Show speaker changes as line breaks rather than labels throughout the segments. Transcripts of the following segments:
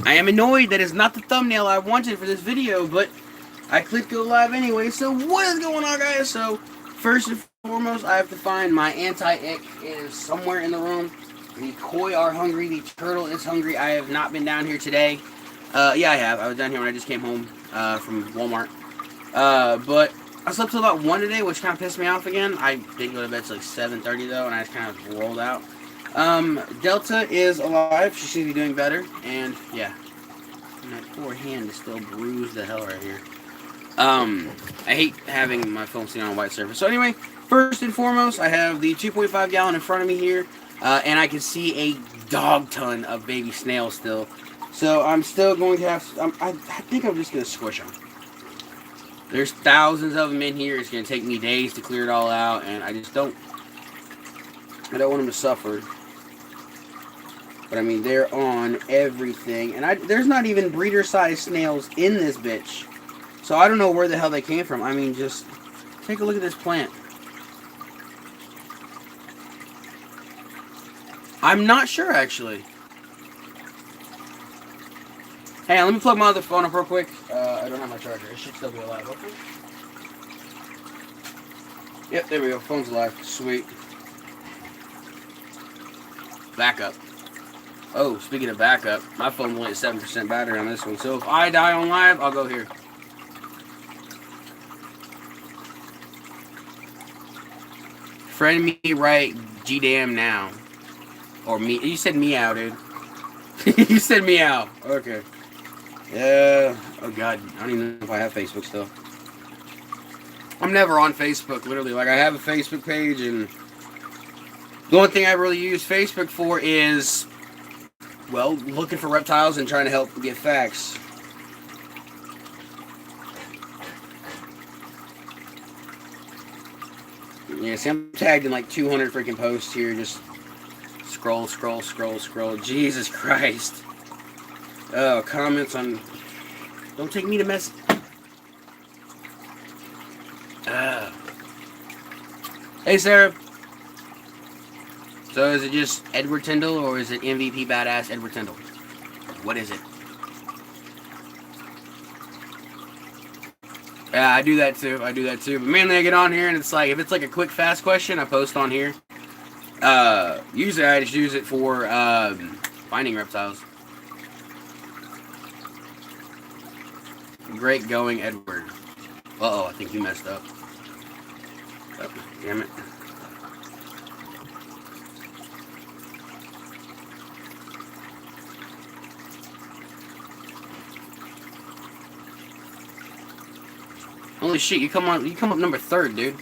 I am annoyed that it's not the thumbnail I wanted for this video, but I clicked go live anyway. So what is going on, guys? So first and foremost, I have to find my anti-ick. It is somewhere in the room. The koi are hungry. The turtle is hungry. I have not been down here today. Yeah, I have. I was down here when I just came home from Walmart. But I slept till about 1 today, which kind of pissed me off again. I did go to bed till like 7:30 though, and I just kind of rolled out. Delta is alive. She seems to be doing better, and yeah. My poor hand is still bruised the hell right here. I hate having my phone sitting on a white surface. So anyway, first and foremost, I have the 2.5 gallon in front of me here, and I can see a dog ton of baby snails still. So I'm still going to have, I think I'm just going to squish them. There's thousands of them in here. It's going to take me days to clear it all out, and I don't want them to suffer. But I mean, they're on everything. And there's not even breeder-sized snails in this bitch. So I don't know where the hell they came from. I mean, just take a look at this plant. I'm not sure, actually. Hey, let me plug my other phone up real quick. I don't have my charger. It should still be alive. Okay. Yep, there we go. Phone's alive. Sweet. Backup. Oh, speaking of backup, my phone's only at 7% battery on this one. So if I die on live, I'll go here. Friend me right G-damn now. Or me. You said meow, dude. You said meow. Okay. Yeah. Oh, God. I don't even know if I have Facebook still. I'm never on Facebook, literally. Like, I have a Facebook page, and the only thing I really use Facebook for is, well, looking for reptiles and trying to help get facts. Yeah, see, I'm tagged in like 200 freaking posts here. Just scroll. Jesus Christ. Oh, comments on... Don't take me to mess... Hey, Sarah. So is it just Edward Tyndall, or is it MVP badass Edward Tyndall? What is it? Yeah, I do that too. But mainly I get on here and it's like, if it's like a quick, fast question, I post on here. Usually I just use it for finding reptiles. Great going, Edward. Uh-oh, I think you messed up. Oh, damn it. Holy shit, you come up number 3rd, dude.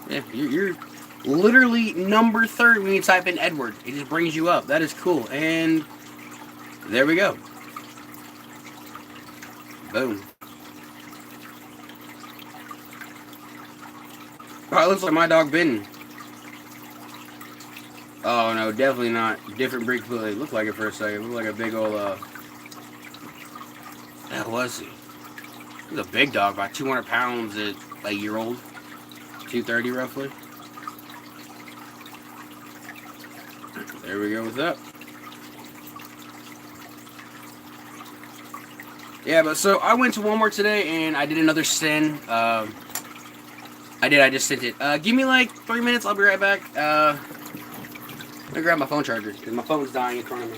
Yeah, you're literally number 3rd when you type in Edward. It just brings you up. That is cool. And there we go. Boom. Oh, it looks like my dog bitten. Oh no, definitely not. Different breed completely. Looked like it for a second. It looked like a big old that was he? He was a big dog, about 200 pounds at a year old. 230 roughly. There we go with that. Yeah, but so I went to Walmart today and I did another sin. I just sent it. Give me like 3 minutes, I'll be right back. Let me grab my phone charger, because my phone's dying in front of me.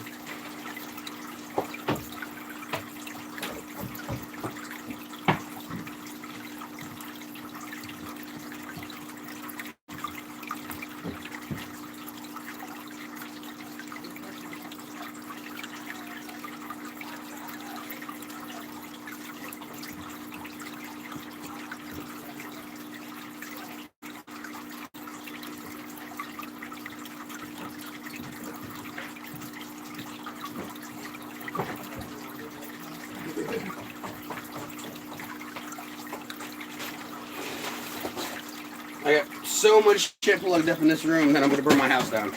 I got so much shit plugged up in this room that I'm going to burn my house down.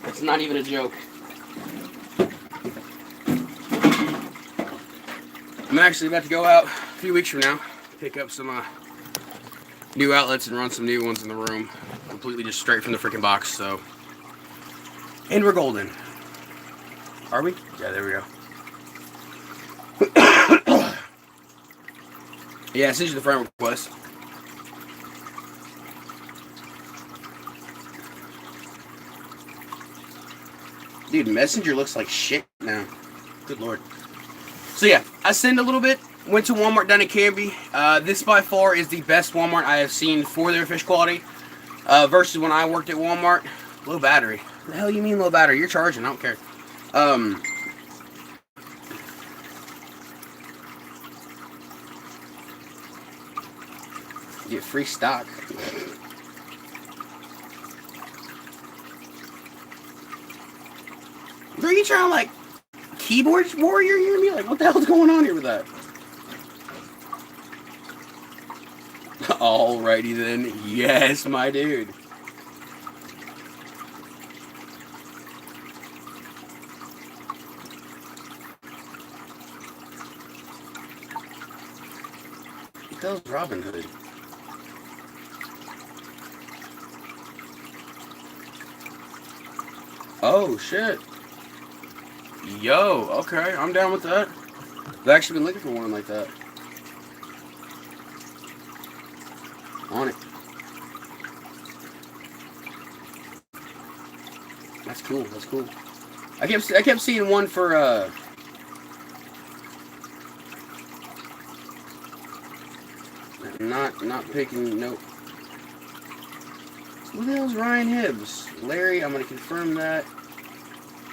It's not even a joke. I'm actually about to go out a few weeks from now, pick up some new outlets and run some new ones in the room. Completely just straight from the freaking box, so. And we're golden. Are we? Yeah, there we go. Yeah, I sent you the friend request. Dude, Messenger looks like shit now. Good lord. So yeah, I sinned a little bit. Went to Walmart down in Canby. This by far is the best Walmart I have seen for their fish quality. Versus when I worked at Walmart. Low battery. What the hell you mean low battery? You're charging, I don't care. Get free stock. Are you trying to like keyboard warrior here me? Like what the hell's going on here with that? Alrighty then. Yes, my dude. What the hell's Robin Hood? Oh shit. Yo, okay, I'm down with that. I've actually been looking for one like that. On it. That's cool, that's cool. I kept seeing one for not picking, nope. Who the hell's Ryan Hibbs? Larry, I'm gonna confirm that.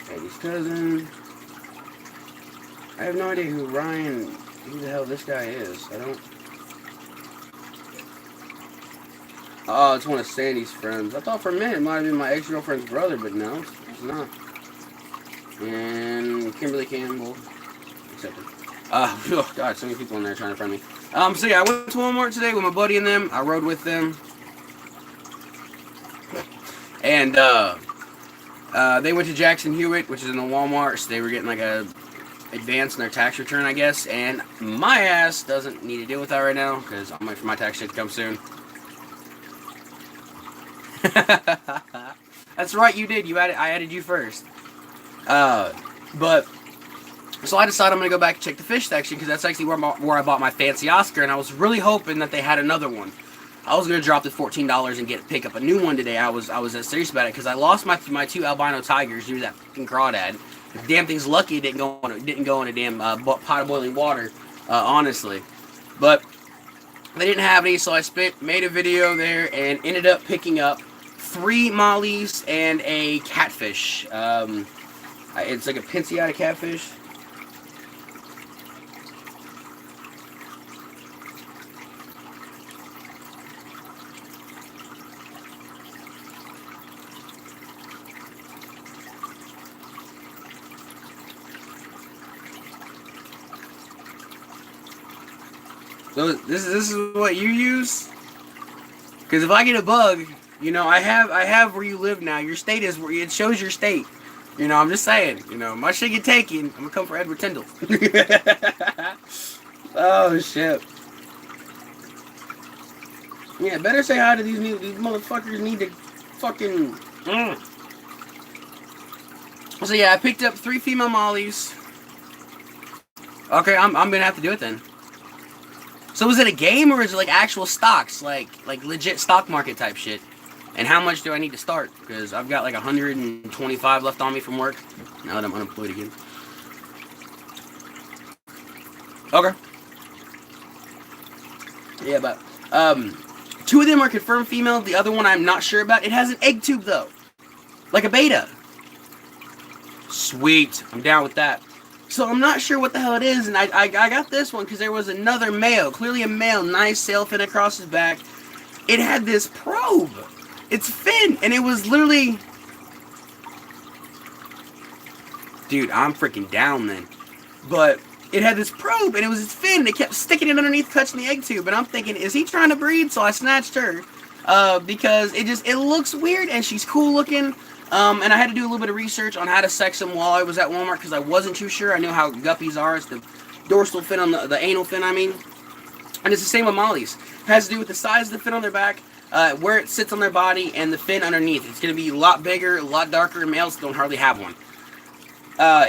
Eddie's cousin. I have no idea who the hell this guy is. I don't. Oh, it's one of Sandy's friends. I thought for a minute it might have been my ex-girlfriend's brother, but no, it's not. And Kimberly Campbell. Accepted. Oh god, so many people in there trying to friend me. So yeah, I went to Walmart today with my buddy and them. I rode with them. And, they went to Jackson Hewitt, which is in the Walmart, so they were getting like a advance in their tax return, I guess, and my ass doesn't need to deal with that right now, because I'm waiting for my tax shit to come soon. That's right, you did. I added you first. But, so I decided I'm going to go back and check the fish section, because that's actually where I bought my fancy Oscar, and I was really hoping that they had another one. I was gonna drop the $14 and pick up a new one today. I was that serious about it because I lost my two albino tigers due to that fucking crawdad. The damn thing's lucky it didn't go in a damn pot of boiling water, honestly. But they didn't have any, so I made a video there and ended up picking up 3 mollies and a catfish. It's like a pinciata catfish. So this is what you use? Because if I get a bug, you know, I have where you live now. Your state is where it shows your state. You know, I'm just saying. You know, my shit get taken. I'm gonna come for Edward Tyndall. Oh shit. Yeah, better say hi to these motherfuckers. Need to fucking. So yeah, I picked up 3 female mollies. Okay, I'm gonna have to do it then. So is it a game or is it like actual stocks, like legit stock market type shit? And how much do I need to start? Because I've got like 125 left on me from work now that I'm unemployed again. Okay. Yeah, but 2 of them are confirmed female. The other one I'm not sure about. It has an egg tube though, like a beta. Sweet, I'm down with that. So I'm not sure what the hell it is, and I got this one because there was another male, clearly a male, nice sail fin across his back. It had this probe, its fin, and it was literally, dude, I'm freaking down then. But it had this probe, and it was its fin, and it kept sticking it underneath, touching the egg tube, and I'm thinking, is he trying to breed? So I snatched her, because it looks weird, and she's cool looking. And I had to do a little bit of research on how to sex them while I was at Walmart because I wasn't too sure. I knew how guppies are. It's the dorsal fin on the anal fin, I mean. And it's the same with mollies. It has to do with the size of the fin on their back, where it sits on their body, and the fin underneath. It's going to be a lot bigger, a lot darker. Males don't hardly have one.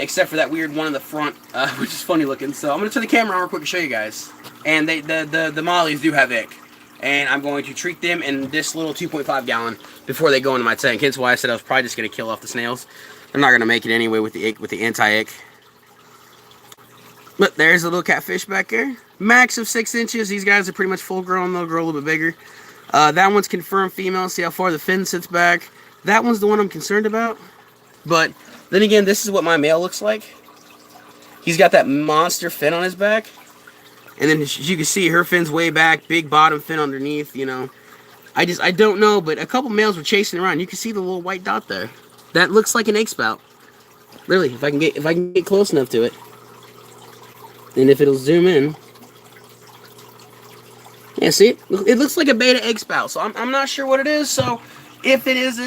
Except for that weird one in the front, which is funny looking. So I'm going to turn the camera on real quick and show you guys. And the mollies do have ick. And I'm going to treat them in this little 2.5 gallon before they go into my tank. Hence why I said I was probably just going to kill off the snails. I'm not going to make it anyway with the ick, with the anti-ick. But there's a little catfish back there. Max of 6 inches. These guys are pretty much full grown. They'll grow a little bit bigger. That one's confirmed female. See how far the fin sits back. That one's the one I'm concerned about. But then again, this is what my male looks like. He's got that monster fin on his back. And then as you can see, her fin's way back. Big bottom fin underneath, you know. I don't know, but a couple males were chasing around. You can see the little white dot there. That looks like an egg spout. Really, if I can get close enough to it. And if it'll zoom in. Yeah, see? It looks like a beta egg spout. So I'm not sure what it is. So if it is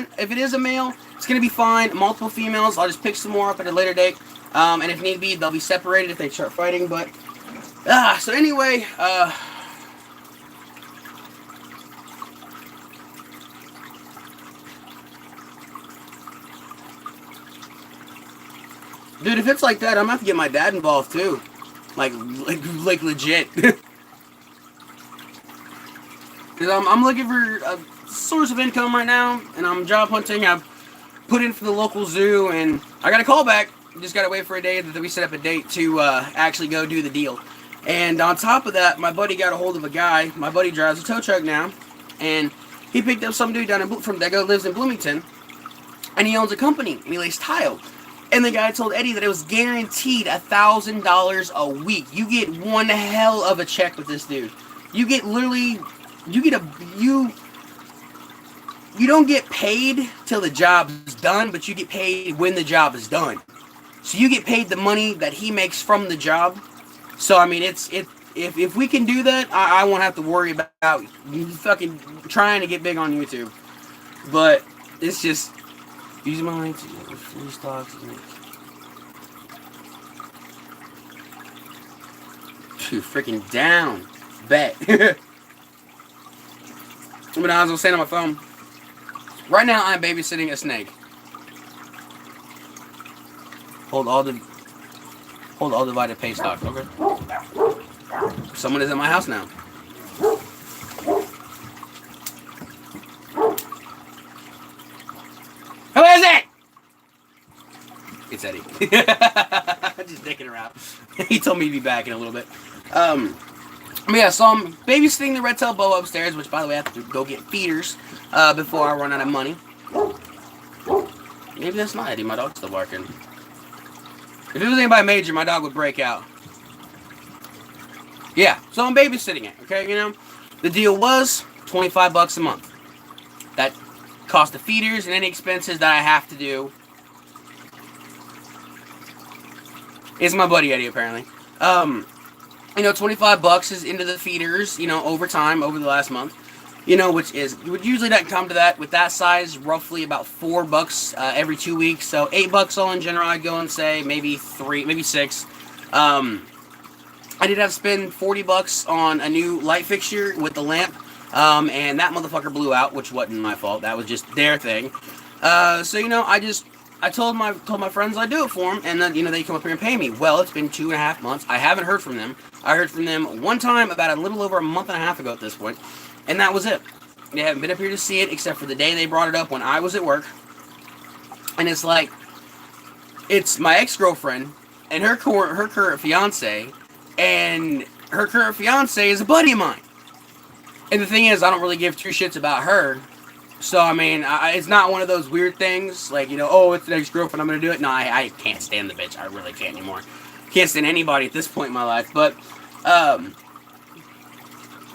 a male, it's going to be fine. Multiple females, I'll just pick some more up at a later date. And if need be, they'll be separated if they start fighting. But, so anyway, dude, if it's like that, I'm going to have to get my dad involved too. Like legit. Because I'm looking for a source of income right now, and I'm job hunting. I've put in for the local zoo, and I got a call back. Just got to wait for a day that we set up a date to actually go do the deal. And on top of that, my buddy got a hold of a guy. My buddy drives a tow truck now, and he picked up some dude down in that lives in Bloomington, and he owns a company, and he lays tile. And the guy told Eddie that it was guaranteed $1,000 a week. You get one hell of a check with this dude. You get literally, you don't get paid till the job's done, but you get paid when the job is done. So you get paid the money that he makes from the job. So I mean, if we can do that, I won't have to worry about you fucking trying to get big on YouTube. But it's just. Use my link to get free stocks. Too freaking down. Bet. But I was saying on my phone. Right now I'm babysitting a snake. Hold all divided pay stocks, okay? Someone is at my house now. Who is it? It's Eddie. Just dicking around. He told me to be back in a little bit. But yeah, so I'm babysitting the red-tailed boa upstairs, which, by the way, I have to go get feeders before I run out of money. Maybe that's not Eddie. My dog's still barking. If it was anybody major, my dog would break out. Yeah, so I'm babysitting it, okay? You know, the deal was $25 a month. That cost the feeders and any expenses that I have to do. Is my buddy Eddie, apparently. You know, $25 is into the feeders, you know, over time, over the last month. You know, which usually doesn't come to that. With that size, roughly about $4 every 2 weeks. So $8 all in general, I'd go and say maybe 3, maybe 6. I did have to spend $40 on a new light fixture with the lamp. And that motherfucker blew out, which wasn't my fault. That was just their thing. So, you know, I told my friends I'd do it for them, and then, you know, they come up here and pay me. Well, it's been 2.5 months. I haven't heard from them. I heard from them one time about a little over a month and a half ago at this point, and that was it. They haven't been up here to see it, except for the day they brought it up when I was at work. And it's like, it's my ex-girlfriend and her current fiance, and her current fiance is a buddy of mine. And the thing is, I don't really give two shits about her. So, I mean, it's not one of those weird things, like, you know, oh, it's an ex-girlfriend, I'm going to do it. No, I can't stand the bitch. I really can't anymore. Can't stand anybody at this point in my life. But, oh,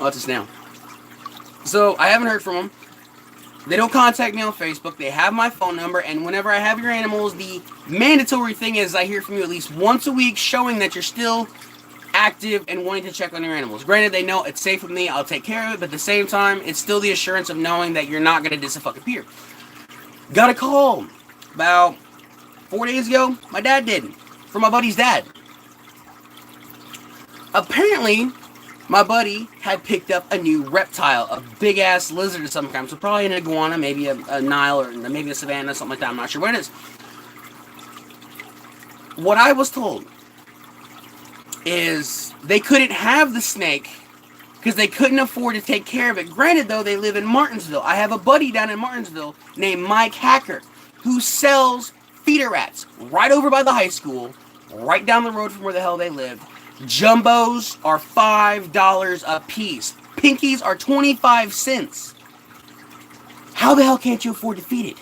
it's a snail. So, I haven't heard from them. They don't contact me on Facebook. They have my phone number. And whenever I have your animals, the mandatory thing is I hear from you at least once a week showing that you're still active and wanting to check on your animals. Granted, they know it's safe with me, I'll take care of it, but at the same time, it's still the assurance of knowing that you're not going to disappear. Got a call about 4 days ago. My dad did, from my buddy's dad. Apparently, my buddy had picked up a new reptile, a big ass lizard of some kind. So probably an iguana, maybe a Nile, or maybe a savannah, something like that. I'm not sure what it is. What I was told is they couldn't have the snake because they couldn't afford to take care of it. Granted, though, they live in Martinsville. I have a buddy down in Martinsville named Mike Hacker who sells feeder rats right over by the high school, right down the road from where the hell they lived. Jumbos are $5 a piece. Pinkies are 25 cents. How the hell can't you afford to feed it?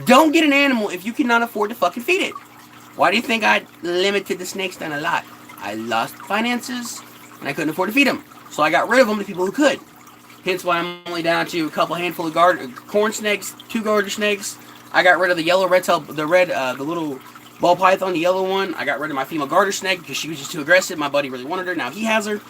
Don't get an animal if you cannot afford to fucking feed it. Why do you think I limited the snakes down a lot? I lost finances and I couldn't afford to feed them. So I got rid of them to people who could. Hence why I'm only down to a couple handful of corn snakes, 2 garter snakes. I got rid of the yellow reptile, the little ball python, the yellow one. I got rid of my female garter snake because she was just too aggressive. My buddy really wanted her. Now he has her.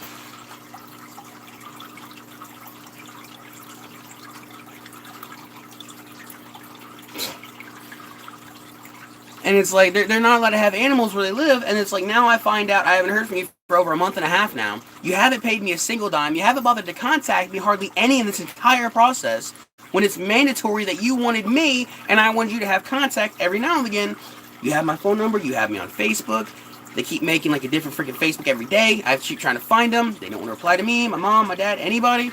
And it's like, they're not allowed to have animals where they live. And it's like, now I find out, I haven't heard from you for over a month and a half now. You haven't paid me a single dime. You haven't bothered to contact me hardly any in this entire process. When it's mandatory that you wanted me, and I wanted you to have contact every now and again. You have my phone number. You have me on Facebook. They keep making like a different freaking Facebook every day. I keep trying to find them. They don't want to reply to me, my mom, my dad, anybody.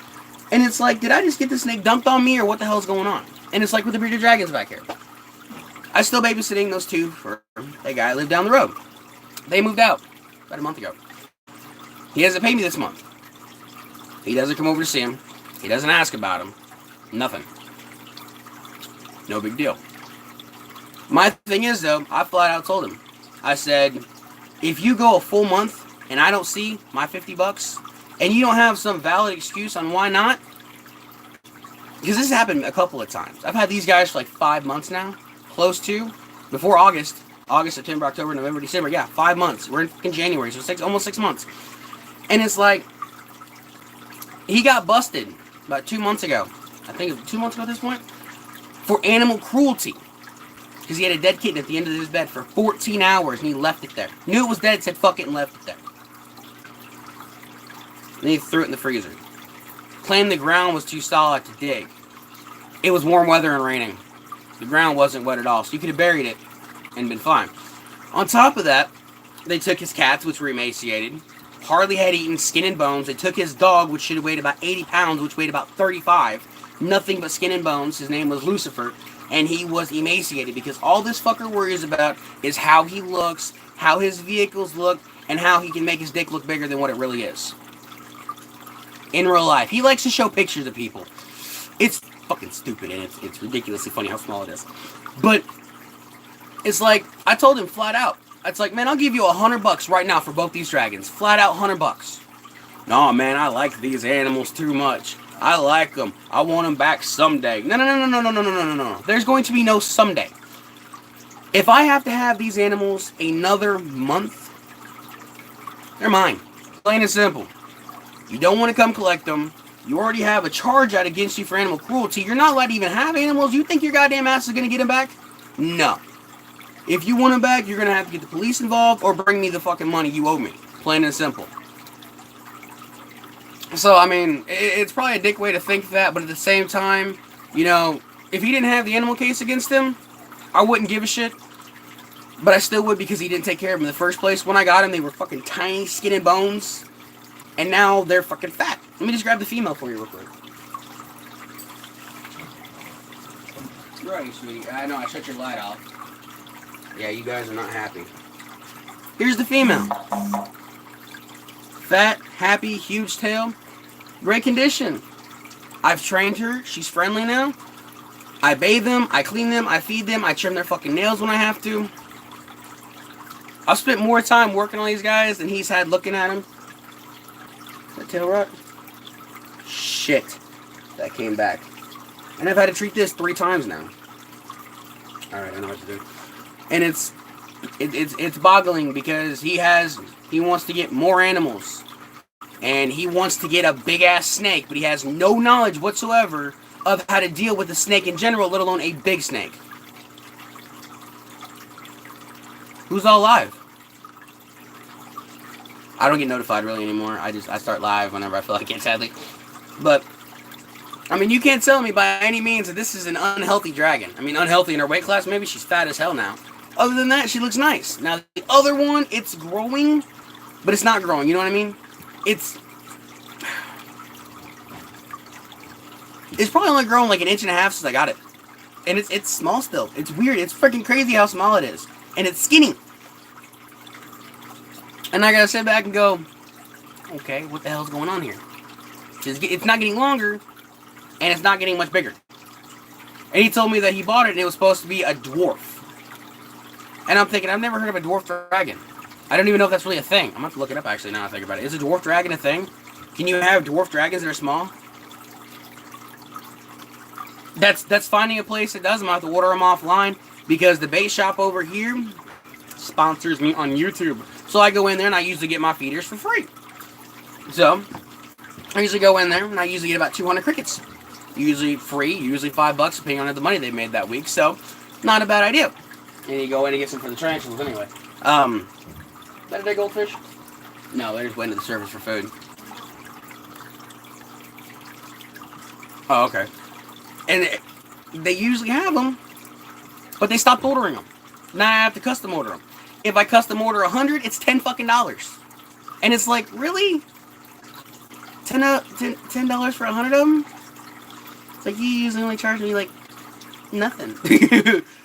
And it's like, did I just get this snake dumped on me, or what the hell's going on? And it's like with the bearded dragons back here. I still babysitting those two for a guy I live down the road. They moved out about a month ago. He hasn't paid me this month. He doesn't come over to see him. He doesn't ask about him. Nothing. No big deal. My thing is, though, I flat out told him. I said, if you go a full month and I don't see my $50 and you don't have some valid excuse on why not, because this has happened a couple of times. I've had these guys for like 5 months now. Close to, before August, September, October, November, December, yeah, 5 months. We're in January, so almost 6 months. And it's like, he got busted about 2 months ago. I think it was 2 months ago at this point, for animal cruelty. Because he had a dead kitten at the end of his bed for 14 hours, and he left it there. Knew it was dead, said fuck it, and left it there. Then he threw it in the freezer. Claimed the ground was too solid to dig. It was warm weather and raining. The ground wasn't wet at all, so you could have buried it and been fine. On top of that, they took his cats, which were emaciated, hardly had eaten, skin and bones. They took his dog, which should have weighed about 80 pounds, which weighed about 35. Nothing but skin and bones. His name was Lucifer, and he was emaciated because all this fucker worries about is how he looks, how his vehicles look, and how he can make his dick look bigger than what it really is. In real life. He likes to show pictures of people. It's fucking stupid, and it's ridiculously funny how small it is. But it's like, I told him flat out. It's like, man, I'll give you $100 right now for both these dragons. Flat out $100. No, man, I like these animals too much. I like them. I want them back someday. No. There's going to be no someday. If I have to have these animals another month, they're mine. Plain and simple. You don't want to come collect them. You already have a charge out against you for animal cruelty. You're not allowed to even have animals. You think your goddamn ass is going to get them back? No. If you want them back, you're going to have to get the police involved or bring me the fucking money you owe me. Plain and simple. So, I mean, it's probably a dick way to think that, but at the same time, you know, if he didn't have the animal case against him, I wouldn't give a shit. But I still would because he didn't take care of them in the first place. When I got him, they were fucking tiny, skin and bones. And now they're fucking fat. Let me just grab the female for you real quick. Right, sweetie. I know, I shut your light off. Yeah, you guys are not happy. Here's the female. Fat, happy, huge tail. Great condition. I've trained her. She's friendly now. I bathe them. I clean them. I feed them. I trim their fucking nails when I have to. I've spent more time working on these guys than he's had looking at them. That tail rot? Shit. That came back. And I've had to treat this 3 times now. Alright, I know what to do. And it's boggling because he wants to get more animals. And he wants to get a big ass snake, but he has no knowledge whatsoever of how to deal with a snake in general, let alone a big snake. Who's all alive? I don't get notified really anymore. I start live whenever I feel like it, sadly. But I mean, you can't tell me by any means that this is an unhealthy dragon. I mean, unhealthy in her weight class. Maybe she's fat as hell now. Other than that, she looks nice. Now the other one, it's growing, but it's not growing. You know what I mean? It's probably only grown like 1.5 inches since I got it. And it's small still. It's weird. It's freaking crazy how small it is. And it's skinny. And I gotta sit back and go, okay, what the hell's going on here? It's not getting longer, and it's not getting much bigger. And he told me that he bought it and it was supposed to be a dwarf. And I'm thinking, I've never heard of a dwarf dragon. I don't even know if that's really a thing. I'm gonna have to look it up actually now I think about it. Is a dwarf dragon a thing? Can you have dwarf dragons that are small? That's finding a place that does. I'm gonna have to order them offline because the bait shop over here sponsors me on YouTube. So I go in there and I usually get my feeders for free. So I usually go in there and I usually get about 200 crickets. Usually free, usually $5 depending on the money they made that week. So not a bad idea. And you go in and get some for the tarantulas anyway. Is that a big goldfish? No, they're just waiting to the surface for food. Oh, okay. And they usually have them, but they stopped ordering them. Now I have to custom order them. If I custom order 100, it's $10 fucking. And it's like, really? $10 for 100 of them? It's like, you usually only charge me like nothing.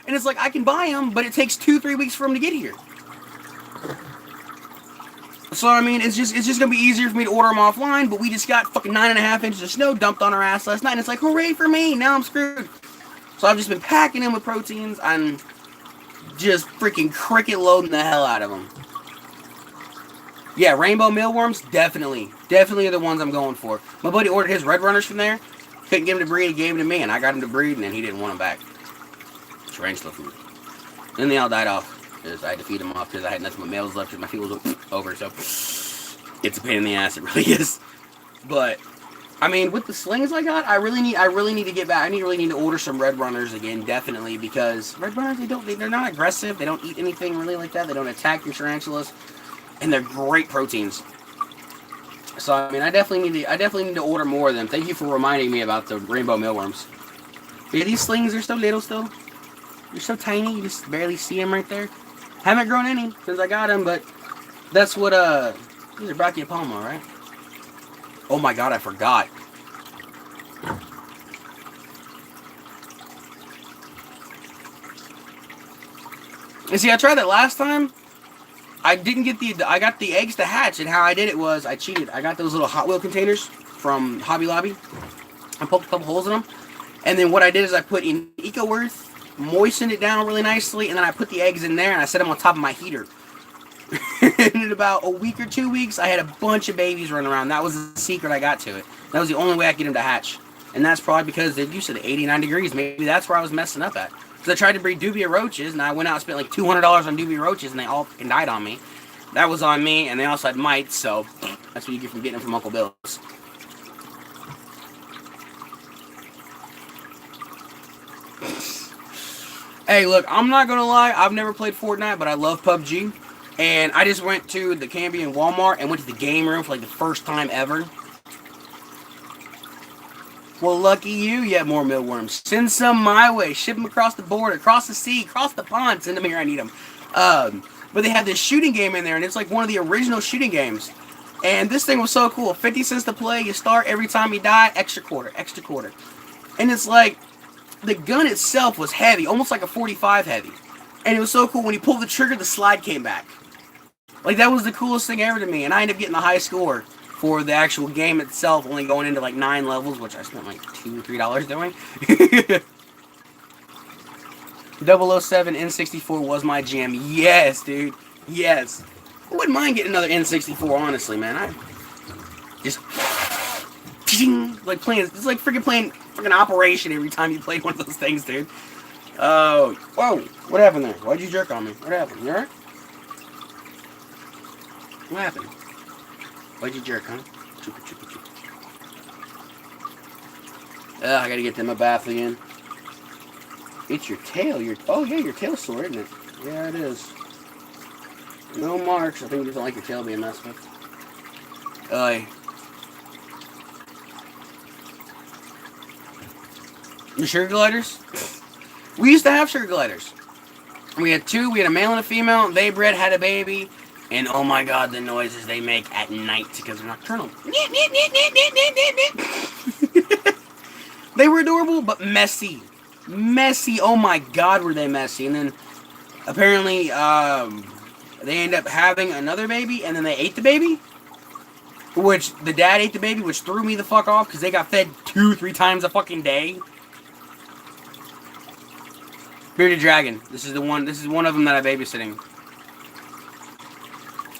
And it's like, I can buy them, but it takes 2-3 weeks for them to get here. So I mean, it's just gonna be easier for me to order them offline. But we just got fucking 9.5 inches of snow dumped on our ass last night, and it's like, hooray for me! Now I'm screwed. So I've just been packing them with proteins and just freaking cricket loading the hell out of them. Yeah, rainbow mealworms, definitely are the ones I'm going for. My buddy ordered his red runners from there. Couldn't get him to breed, he gave them to me, and I got him to breed, and then he didn't want them back. Tarantula food. Then they all died off. Because I had to feed them off because I had nothing but males left because my feed was over, so it's a pain in the ass, it really is. But I mean, with the slings I got, I really need to get back. I really need to order some red runners again, definitely, because red runners they're not aggressive, they don't eat anything really like that, they don't attack your tarantulas, and they're great proteins. So I mean, I definitely need to order more of them. Thank you for reminding me about the rainbow mealworms. Yeah, these slings are so little still. They're so tiny, you just barely see them right there. Haven't grown any since I got them, but that's what, these are Brachypalma, right? Oh my god, I forgot. And see, I tried that last time. I didn't get I got the eggs to hatch, and how I did it was, I cheated. I got those little Hot Wheel containers from Hobby Lobby. I poked a couple holes in them. And then what I did is I put in EcoEarth, moistened it down really nicely, and then I put the eggs in there and I set them on top of my heater. And in about a week or 2 weeks, I had a bunch of babies running around. That was the secret I got to it. That was the only way I could get them to hatch. And that's probably because they're used to the 89 degrees. Maybe that's where I was messing up at. Because I tried to breed dubia roaches, and I went out and spent like $200 on dubia roaches, and they all fucking died on me. That was on me, and they also had mites, so that's what you get from getting them from Uncle Bill's. Hey, look, I'm not gonna lie, I've never played Fortnite, but I love PUBG. And I just went to the Cambion Walmart and went to the game room for like the first time ever. Well, lucky you, you have more mealworms. Send some my way. Ship them across the border, across the sea, across the pond. Send them here, I need them. But they have this shooting game in there, and it's like one of the original shooting games. And this thing was so cool. 50 cents to play, you start, every time you die, extra quarter. And it's like, the gun itself was heavy, almost like a 45 heavy. And it was so cool, when you pulled the trigger, the slide came back. Like, that was the coolest thing ever to me, and I ended up getting a high score for the actual game itself, only going into like 9 levels, which I spent like $2 or $3 doing. 007 N64 was my jam. Yes, dude. Yes. I wouldn't mind getting another N64, honestly, man. I just like playing. It's like freaking playing freaking Operation every time you play one of those things, dude. Oh, whoa! What happened there? Why'd you jerk on me? What happened? You alright? What happened? Why'd you jerk, huh? I gotta get them a bath again. It's your tail. Oh yeah, your tail's sore, isn't it? Yeah, it is. No marks. I think you just don't like your tail being messed with. The sugar gliders? We used to have sugar gliders. We had two. We had a male and a female. They bred, had a baby. And oh my god, the noises they make at night because they're nocturnal. They were adorable, but messy. Messy. Oh my god, were they messy. And then apparently they ended up having another baby, and then they ate the baby. Which, the dad ate the baby, which threw me the fuck off because they got fed 2-3 times a fucking day. Bearded dragon. This is one of them that I'm babysitting.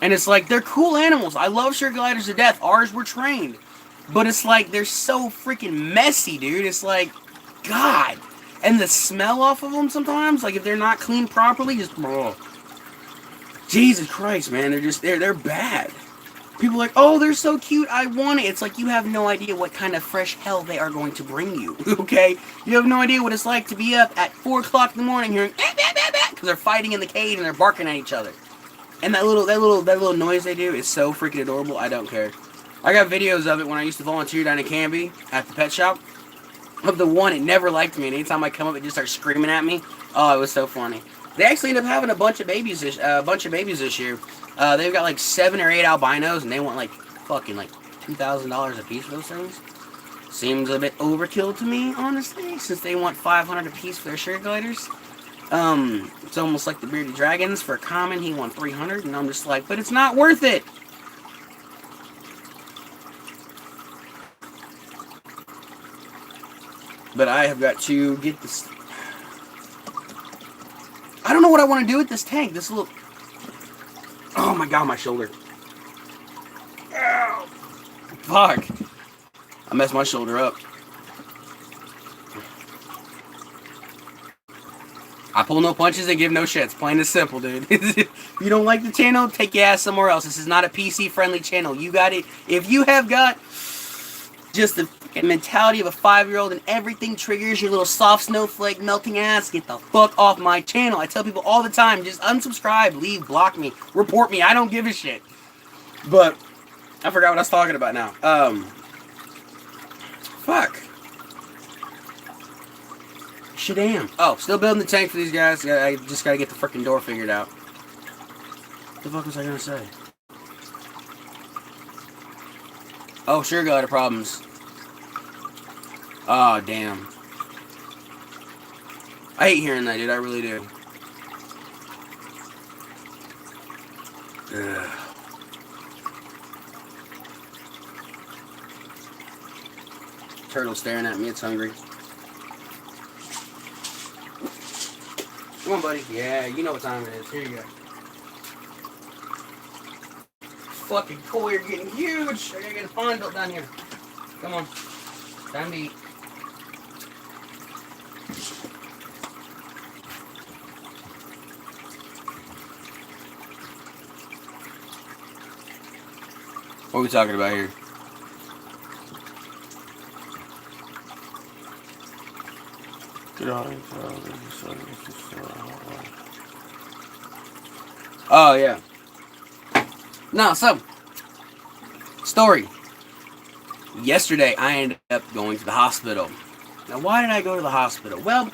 And it's like, they're cool animals. I love sugar gliders to death. Ours were trained. But it's like, they're so freaking messy, dude. It's like, God. And the smell off of them sometimes, like if they're not cleaned properly, just, oh. Jesus Christ, man. They're bad. People are like, oh, they're so cute, I want it. It's like, you have no idea what kind of fresh hell they are going to bring you, okay? You have no idea what it's like to be up at 4 o'clock in the morning hearing, because they're fighting in the cage and they're barking at each other. And that little noise they do is so freaking adorable, I don't care. I got videos of it when I used to volunteer down in Canby at the pet shop. Of the one, it never liked me, and anytime I come up, it just starts screaming at me. Oh, it was so funny. They actually ended up having a bunch of babies this year. They've got like 7 or 8 albinos, and they want like fucking like $2,000 a piece for those things. Seems a bit overkill to me, honestly, since they want $500 a piece for their sugar gliders. It's almost like the bearded dragons. For a common, he won $300, and I'm just like, but it's not worth it. But I have got to get this. I don't know what I want to do with this tank. This little. Oh my god, my shoulder. Ow. Fuck. I messed my shoulder up. I pull no punches and give no shits. Plain and simple, dude. If you don't like the channel, take your ass somewhere else. This is not a PC-friendly channel. You got it. If you have got just the mentality of a 5-year-old and everything triggers your little soft snowflake melting ass, get the fuck off my channel. I tell people all the time, just unsubscribe, leave, block me, report me. I don't give a shit. But I forgot what I was talking about now. Fuck. Shadam. Oh, still building the tank for these guys. I just gotta get the freaking door figured out. What the fuck was I gonna say? Oh, sure, glider problems. Oh, damn. I hate hearing that, dude. I really do. Ugh. Turtle staring at me. It's hungry. Come on, buddy. Yeah, you know what time it is. Here you go. Fucking koi are getting huge. I gotta get a pond built down here. Come on. Time to eat. What are we talking about here? Oh, yeah. No, so, story. Yesterday, I ended up going to the hospital. Now, why did I go to the hospital? Well,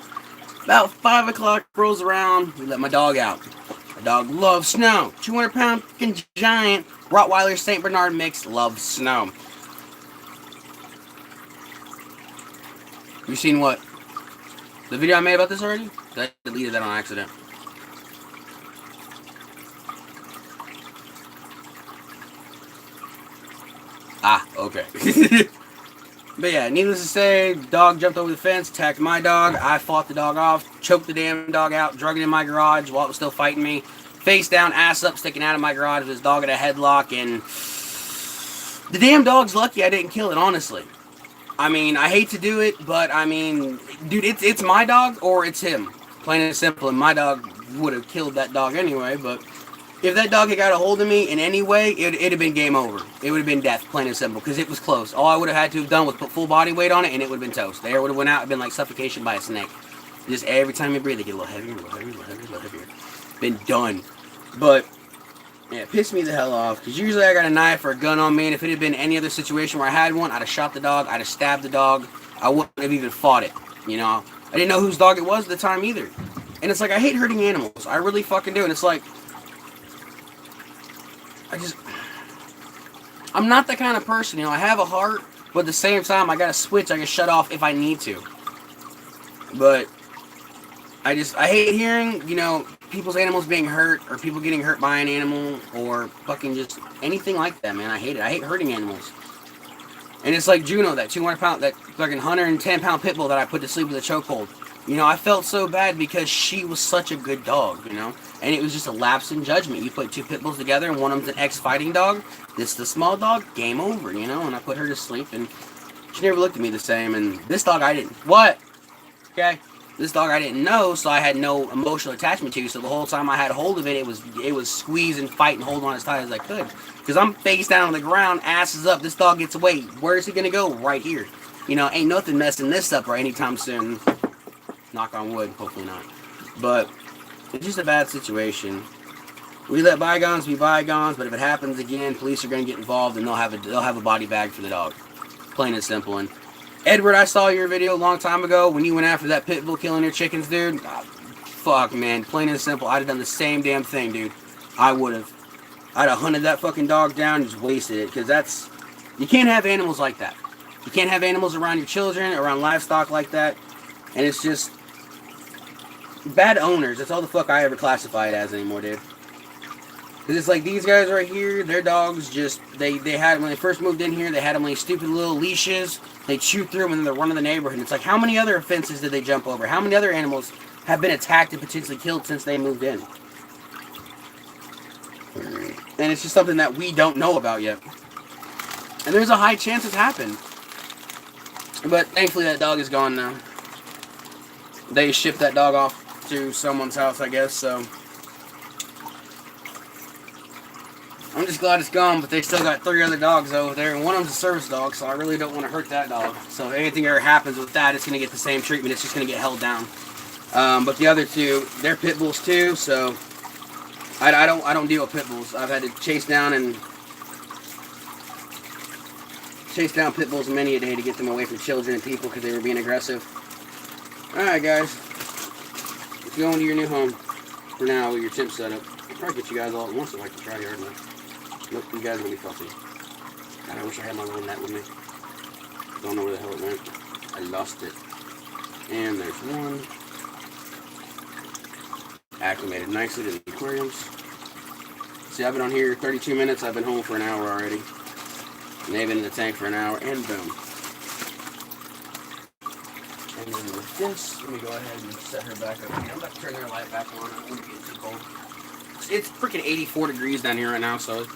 about 5 o'clock rolls around, we let my dog out. My dog loves snow. 200-pound fucking giant Rottweiler St. Bernard mix loves snow. You seen what? The video I made about this already? I deleted that on accident. Ah, okay. But yeah, needless to say, dog jumped over the fence, attacked my dog. I fought the dog off, choked the damn dog out, drug it in my garage while it was still fighting me. Face down, ass up, sticking out of my garage with his dog in a headlock, and the damn dog's lucky I didn't kill it, honestly. I mean, I hate to do it, but I mean, dude, it's my dog or it's him. Plain and simple, and my dog would have killed that dog anyway, but if that dog had got a hold of me in any way, it'd have been game over. It would have been death, plain and simple, because it was close. All I would have had to have done was put full body weight on it, and it would have been toast. The air would have went out and been like suffocation by a snake. Just every time you breathe, it get a little heavier, a little heavier, a little heavier, a little heavier. Been done. But Yeah, it pissed me the hell off. Because usually I got a knife or a gun on me, and if it had been any other situation where I had one, I'd have shot the dog, I'd have stabbed the dog. I wouldn't have even fought it. You know? I didn't know whose dog it was at the time either. And it's like, I hate hurting animals. I really fucking do. And it's like, I'm not that kind of person. You know, I have a heart, but at the same time, I got a switch I can shut off if I need to. But I hate hearing, you know, people's animals being hurt, or people getting hurt by an animal, or fucking just anything like that, man. I hate it. I hate hurting animals. And it's like Juno, that 200-pound, that fucking 110-pound pit bull that I put to sleep with a chokehold. You know, I felt so bad because she was such a good dog, you know? And it was just a lapse in judgment. You put two pit bulls together, and one of them's an ex-fighting dog. This is the small dog, game over, you know? And I put her to sleep, and she never looked at me the same. And this dog I didn't... What? Okay? This dog I didn't know, so I had no emotional attachment to. So the whole time I had hold of it, it was squeezing, fighting, holding on as tight as I could. Because I'm face down on the ground, ass is up. This dog gets away. Where is he going to go? Right here. You know, ain't nothing messing this up right anytime soon. Knock on wood, hopefully not. But it's just a bad situation. We let bygones be bygones, but if it happens again, police are going to get involved, and they'll have a body bag for the dog. Plain and simple. And Edward, I saw your video a long time ago when you went after that pit bull killing your chickens, dude. Fuck, man. Plain and simple. I'd have done the same damn thing, dude. I would have. I'd have hunted that fucking dog down and just wasted it, because that's... You can't have animals like that. You can't have animals around your children, around livestock like that. And it's just... bad owners. That's all the fuck I ever classify it as anymore, dude. Because it's like these guys right here, their dogs just... They had... When they first moved in here, they had them on these stupid little leashes. They chew through them and then they're running the neighborhood. And it's like, how many other offenses did they jump over? How many other animals have been attacked and potentially killed since they moved in? And it's just something that we don't know about yet. And there's a high chance it's happened. But thankfully that dog is gone now. They shipped that dog off to someone's house, I guess, so... I'm just glad it's gone, but they still got 3 other dogs over there, and one of them's a service dog, so I really don't want to hurt that dog. So if anything ever happens with that, it's going to get the same treatment. It's just going to get held down. But the other 2, they're pit bulls too, so I don't deal with pit bulls. I've had to chase down pit bulls many a day to get them away from children and people because they were being aggressive. Alright, guys. Let's go into your new home for now with your temp setup. I'll probably get you guys all at once if I can try hard enough. Nope, you guys are going to be fussy. God, I wish I had my little net with me. Don't know where the hell it went. I lost it. And there's one. Acclimated nicely to the aquariums. See, I've been on here 32 minutes. I've been home for an hour already. And they've been in the tank for an hour, and boom. And then with this, let me go ahead and set her back up here. I'm about to turn their light back on. I don't want to get too cold. It's freaking 84 degrees down here right now, so it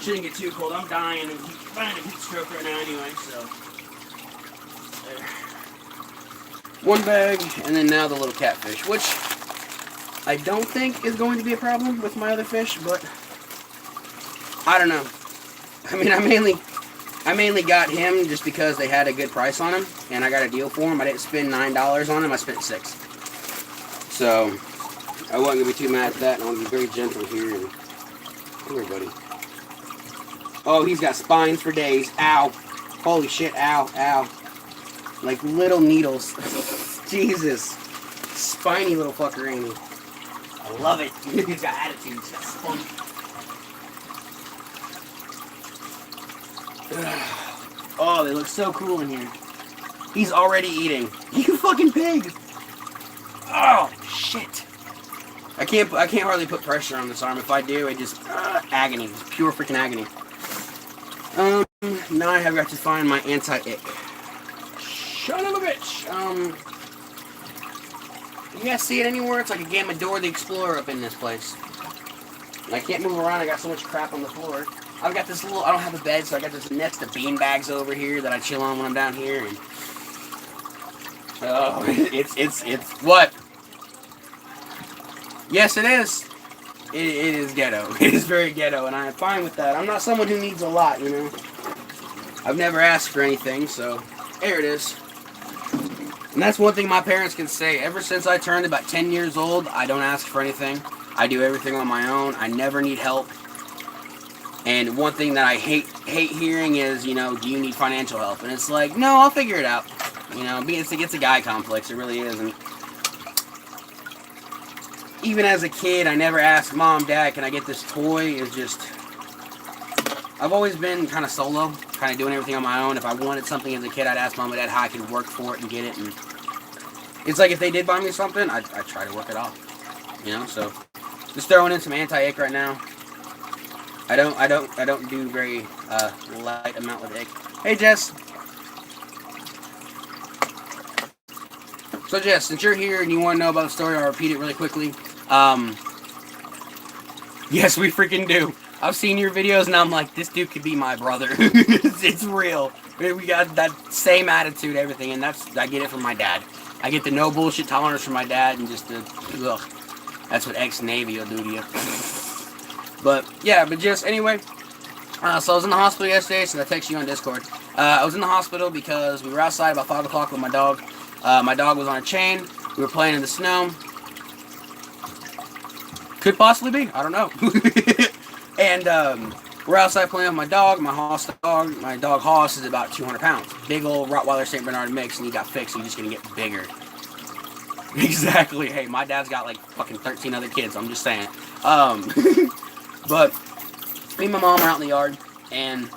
shouldn't get too cold. I'm dying and finding a heat stroke right now anyway, so. There. One bag, and then now the little catfish, which I don't think is going to be a problem with my other fish, but I don't know. I mean, I mainly got him just because they had a good price on him, and I got a deal for him. I didn't spend $9 on him, I spent $6. So I wasn't going to be too mad at that, and I want to be very gentle here. And come here, buddy. Oh, he's got spines for days. Ow. Holy shit, ow, ow. Like little needles. Jesus. Spiny little fucker, ain't he? I love it. He's got attitude. He's got spunk. Oh, they look so cool in here. He's already eating. You fucking pig. Oh, shit. I can't hardly put pressure on this arm. If I do, it just agony, just pure freaking agony. Now I have got to find my anti-ick. Son of a bitch. You guys see it anywhere? It's like a Gamma Dora the Explorer up in this place. And I can't move around. I got so much crap on the floor. I've got this little. I don't have a bed, so I got this nest of bean bags over here that I chill on when I'm down here. And oh, it's what? Yes, it is. It is ghetto. It is very ghetto, and I'm fine with that. I'm not someone who needs a lot, you know. I've never asked for anything, so there it is. And that's one thing my parents can say. Ever since I turned about 10 years old, I don't ask for anything. I do everything on my own. I never need help. And one thing that I hate hearing is, you know, do you need financial help? And it's like, no, I'll figure it out. You know, it's a guy complex. It really is. And even as a kid, I never asked Mom, Dad, can I get this toy? It's just, I've always been kind of solo, kind of doing everything on my own. If I wanted something as a kid, I'd ask Mom and Dad how I could work for it and get it. And it's like if they did buy me something, I'd try to work it off. You know, so just throwing in some anti-ick right now. I don't do very light amount with ick. Hey Jess. So Jess, since you're here and you want to know about the story, I'll repeat it really quickly. Yes, we freaking do. I've seen your videos and I'm like, this dude could be my brother. It's real. We got that same attitude, everything, and I get it from my dad. I get the no bullshit tolerance from my dad, and just the ugh. That's what ex-Navy will do to you. But yeah, but just anyway. So I was in the hospital yesterday, so I texted you on Discord. I was in the hospital because we were outside about 5 o'clock with my dog. My dog was on a chain. We were playing in the snow. Could possibly be. I don't know. And we're outside playing with my dog. My dog Hoss is about 200 pounds. Big old Rottweiler St. Bernard mix, and he got fixed. So he's just gonna get bigger. Exactly. Hey, my dad's got like fucking 13 other kids. I'm just saying. But me and my mom are out in the yard, and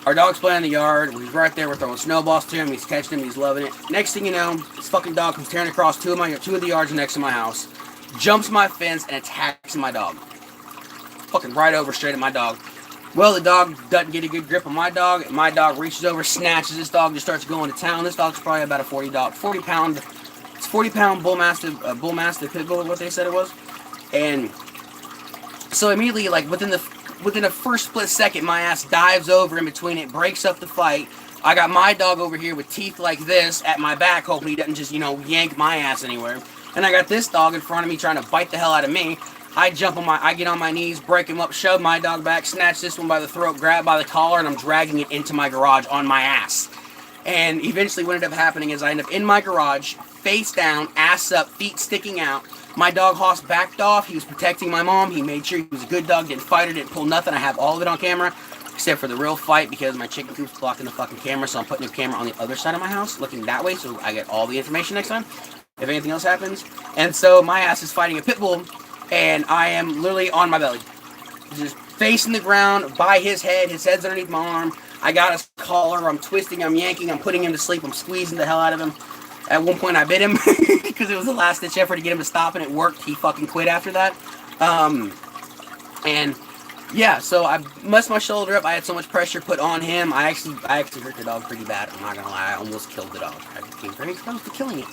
our dog's playing in the yard. He's right there. We're throwing snowballs to him. He's catching him. He's loving it. Next thing you know, this fucking dog comes tearing across two of the yards next to my house, jumps my fence, and attacks my dog. Fucking right over straight at my dog. Well, the dog doesn't get a good grip on my dog. My dog reaches over, snatches this dog, just starts going to town. This dog's probably about a 40-pound bull mastiff pit bull, what they said it was. And so immediately, like within a first split second, my ass dives over in between it, breaks up the fight. I got my dog over here with teeth like this at my back, hoping he doesn't just, you know, yank my ass anywhere. And I got this dog in front of me trying to bite the hell out of me. I get on my knees, break him up, shove my dog back, snatch this one by the throat, grab by the collar, and I'm dragging it into my garage on my ass. And eventually what ended up happening is I ended up in my garage, face down, ass up, feet sticking out. My dog Hoss backed off. He was protecting my mom. He made sure he was a good dog, didn't fight her, didn't pull nothing. I have all of it on camera, except for the real fight because my chicken coop's blocking the fucking camera, so I'm putting the camera on the other side of my house, looking that way, so I get all the information next time, if anything else happens. And so my ass is fighting a pit bull, and I am literally on my belly. Just facing the ground, by his head's underneath my arm. I got his collar, I'm twisting, I'm yanking, I'm putting him to sleep, I'm squeezing the hell out of him. At one point I bit him, because it was a last ditch effort to get him to stop, and it worked. He fucking quit after that. And yeah, so I messed my shoulder up. I had so much pressure put on him. I actually hurt the dog pretty bad. I'm not gonna lie, I almost killed the dog. I came very close to killing it.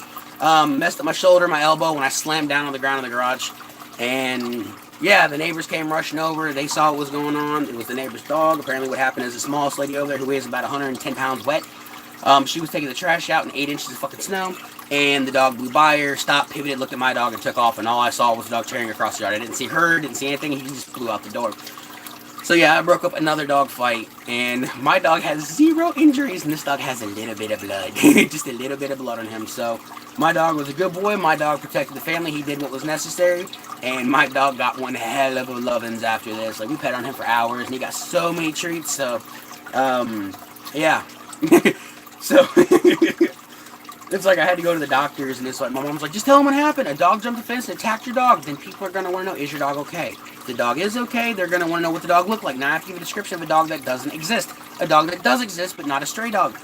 Messed up my shoulder, my elbow when I slammed down on the ground in the garage. And yeah, the neighbors came rushing over. They saw what was going on. It was the neighbor's dog. Apparently what happened is the smallest lady over there who weighs about 110 pounds wet. She was taking the trash out in 8 inches of fucking snow, and the dog blew by her, stopped, pivoted, looked at my dog, and took off, and all I saw was the dog tearing across the yard. I didn't see her, didn't see anything, he just flew out the door. So yeah, I broke up another dog fight, and my dog has 0 injuries, and this dog has a little bit of blood. Just a little bit of blood on him. So my dog was a good boy, my dog protected the family, he did what was necessary, and my dog got one hell of a lovin's after this. Like, we pet on him for hours, and he got so many treats, so, yeah. So, it's like I had to go to the doctors, and it's like, my mom's like, just tell them what happened. A dog jumped the fence and attacked your dog. Then people are going to want to know, is your dog okay? If the dog is okay, they're going to want to know what the dog looked like. Now I have to give a description of a dog that doesn't exist. A dog that does exist, but not a stray dog.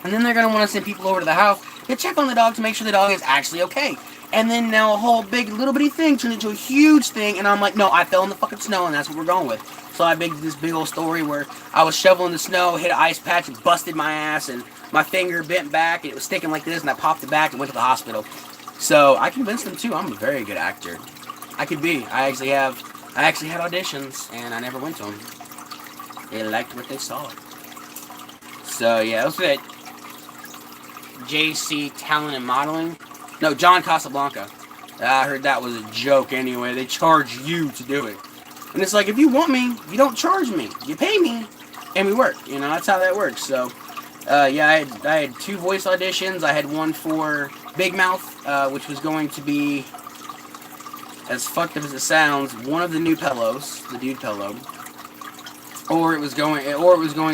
And then they're going to want to send people over to the house to check on the dog to make sure the dog is actually okay. And then now a whole big little bitty thing turned into a huge thing, and I'm like, no, I fell in the fucking snow, and that's what we're going with. So I made this big old story where I was shoveling the snow, hit an ice patch, and busted my ass, and my finger bent back, and it was sticking like this, and I popped it back and went to the hospital. So I convinced them too. I'm a very good actor. I could be. I actually had auditions, and I never went to them. They liked what they saw. So yeah, that was it. JC Talent and Modeling. No, John Casablanca. I heard that was a joke anyway. They charge you to do it. And it's like, if you want me, you don't charge me. You pay me, and we work. You know, that's how that works. So, yeah, I had 2 voice auditions. I had one for Big Mouth, which was going to be, as fucked up as it sounds, one of the new Pellos, the Dude Pello. or it was going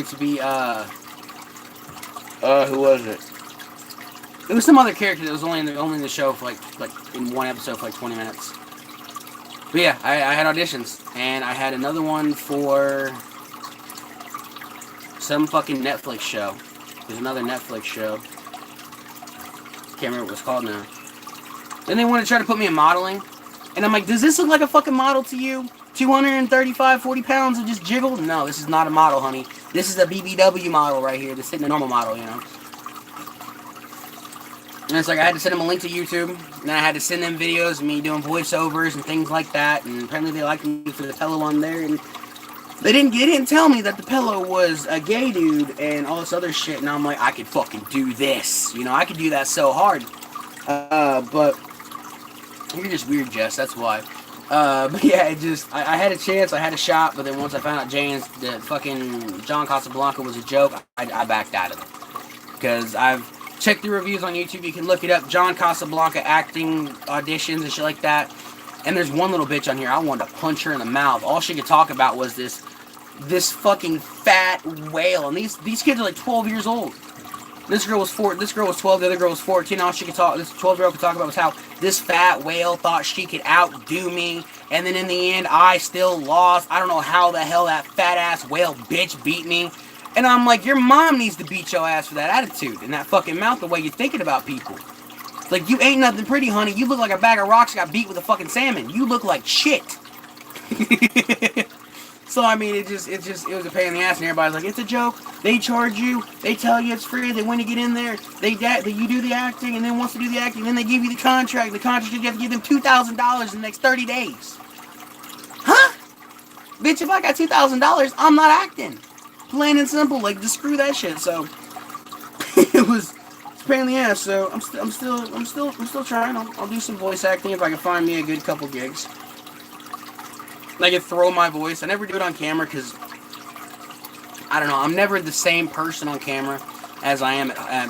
to be who was it? It was some other character that was only in the show for like in one episode for like 20 minutes. But yeah, I had auditions, and I had another one for some fucking Netflix show. There's another Netflix show. Can't remember what it's called now. Then they wanted to try to put me in modeling, and I'm like, does this look like a fucking model to you? 235, 40 pounds of just jiggle? No, this is not a model, honey. This is a BBW model right here. This isn't a normal model, you know. And it's like I had to send them a link to YouTube, and then I had to send them videos of me doing voiceovers and things like that, and apparently they liked me for the pillow on there, and they didn't tell me that the pillow was a gay dude and all this other shit, and I'm like, I could fucking do this, you know, I could do that so hard, but you're just weird, Jess, that's why. But yeah, I had a chance, I had a shot, but then once I found out the fucking John Casablanca was a joke, I backed out of it, because I've check the reviews on YouTube. You can look it up. John Casablanca acting auditions and shit like that. And there's one little bitch on here. I wanted to punch her in the mouth. All she could talk about was this fucking fat whale. And these kids are like 12 years old. This girl was 12. The other girl was 14. All she could talk. This 12-year-old could talk about was how this fat whale thought she could outdo me. And then in the end, I still lost. I don't know how the hell that fat ass whale bitch beat me. And I'm like, your mom needs to beat your ass for that attitude and that fucking mouth, the way you're thinking about people. Like, you ain't nothing pretty, honey. You look like a bag of rocks got beat with a fucking salmon. You look like shit. So, I mean, it was a pain in the ass, and everybody's like, it's a joke. They charge you. They tell you it's free. They want to get in there. You do the acting, and then once you do the acting, then they give you the contract. The contract, you have to give them $2,000 in the next 30 days. Huh? Bitch, if I got $2,000, I'm not acting. Plain and simple, like, just screw that shit. So it's a pain in the ass. So I'm still trying. I'll do some voice acting if I can find me a good couple gigs. I can throw my voice. I never do it on camera because I don't know. I'm never the same person on camera as I am at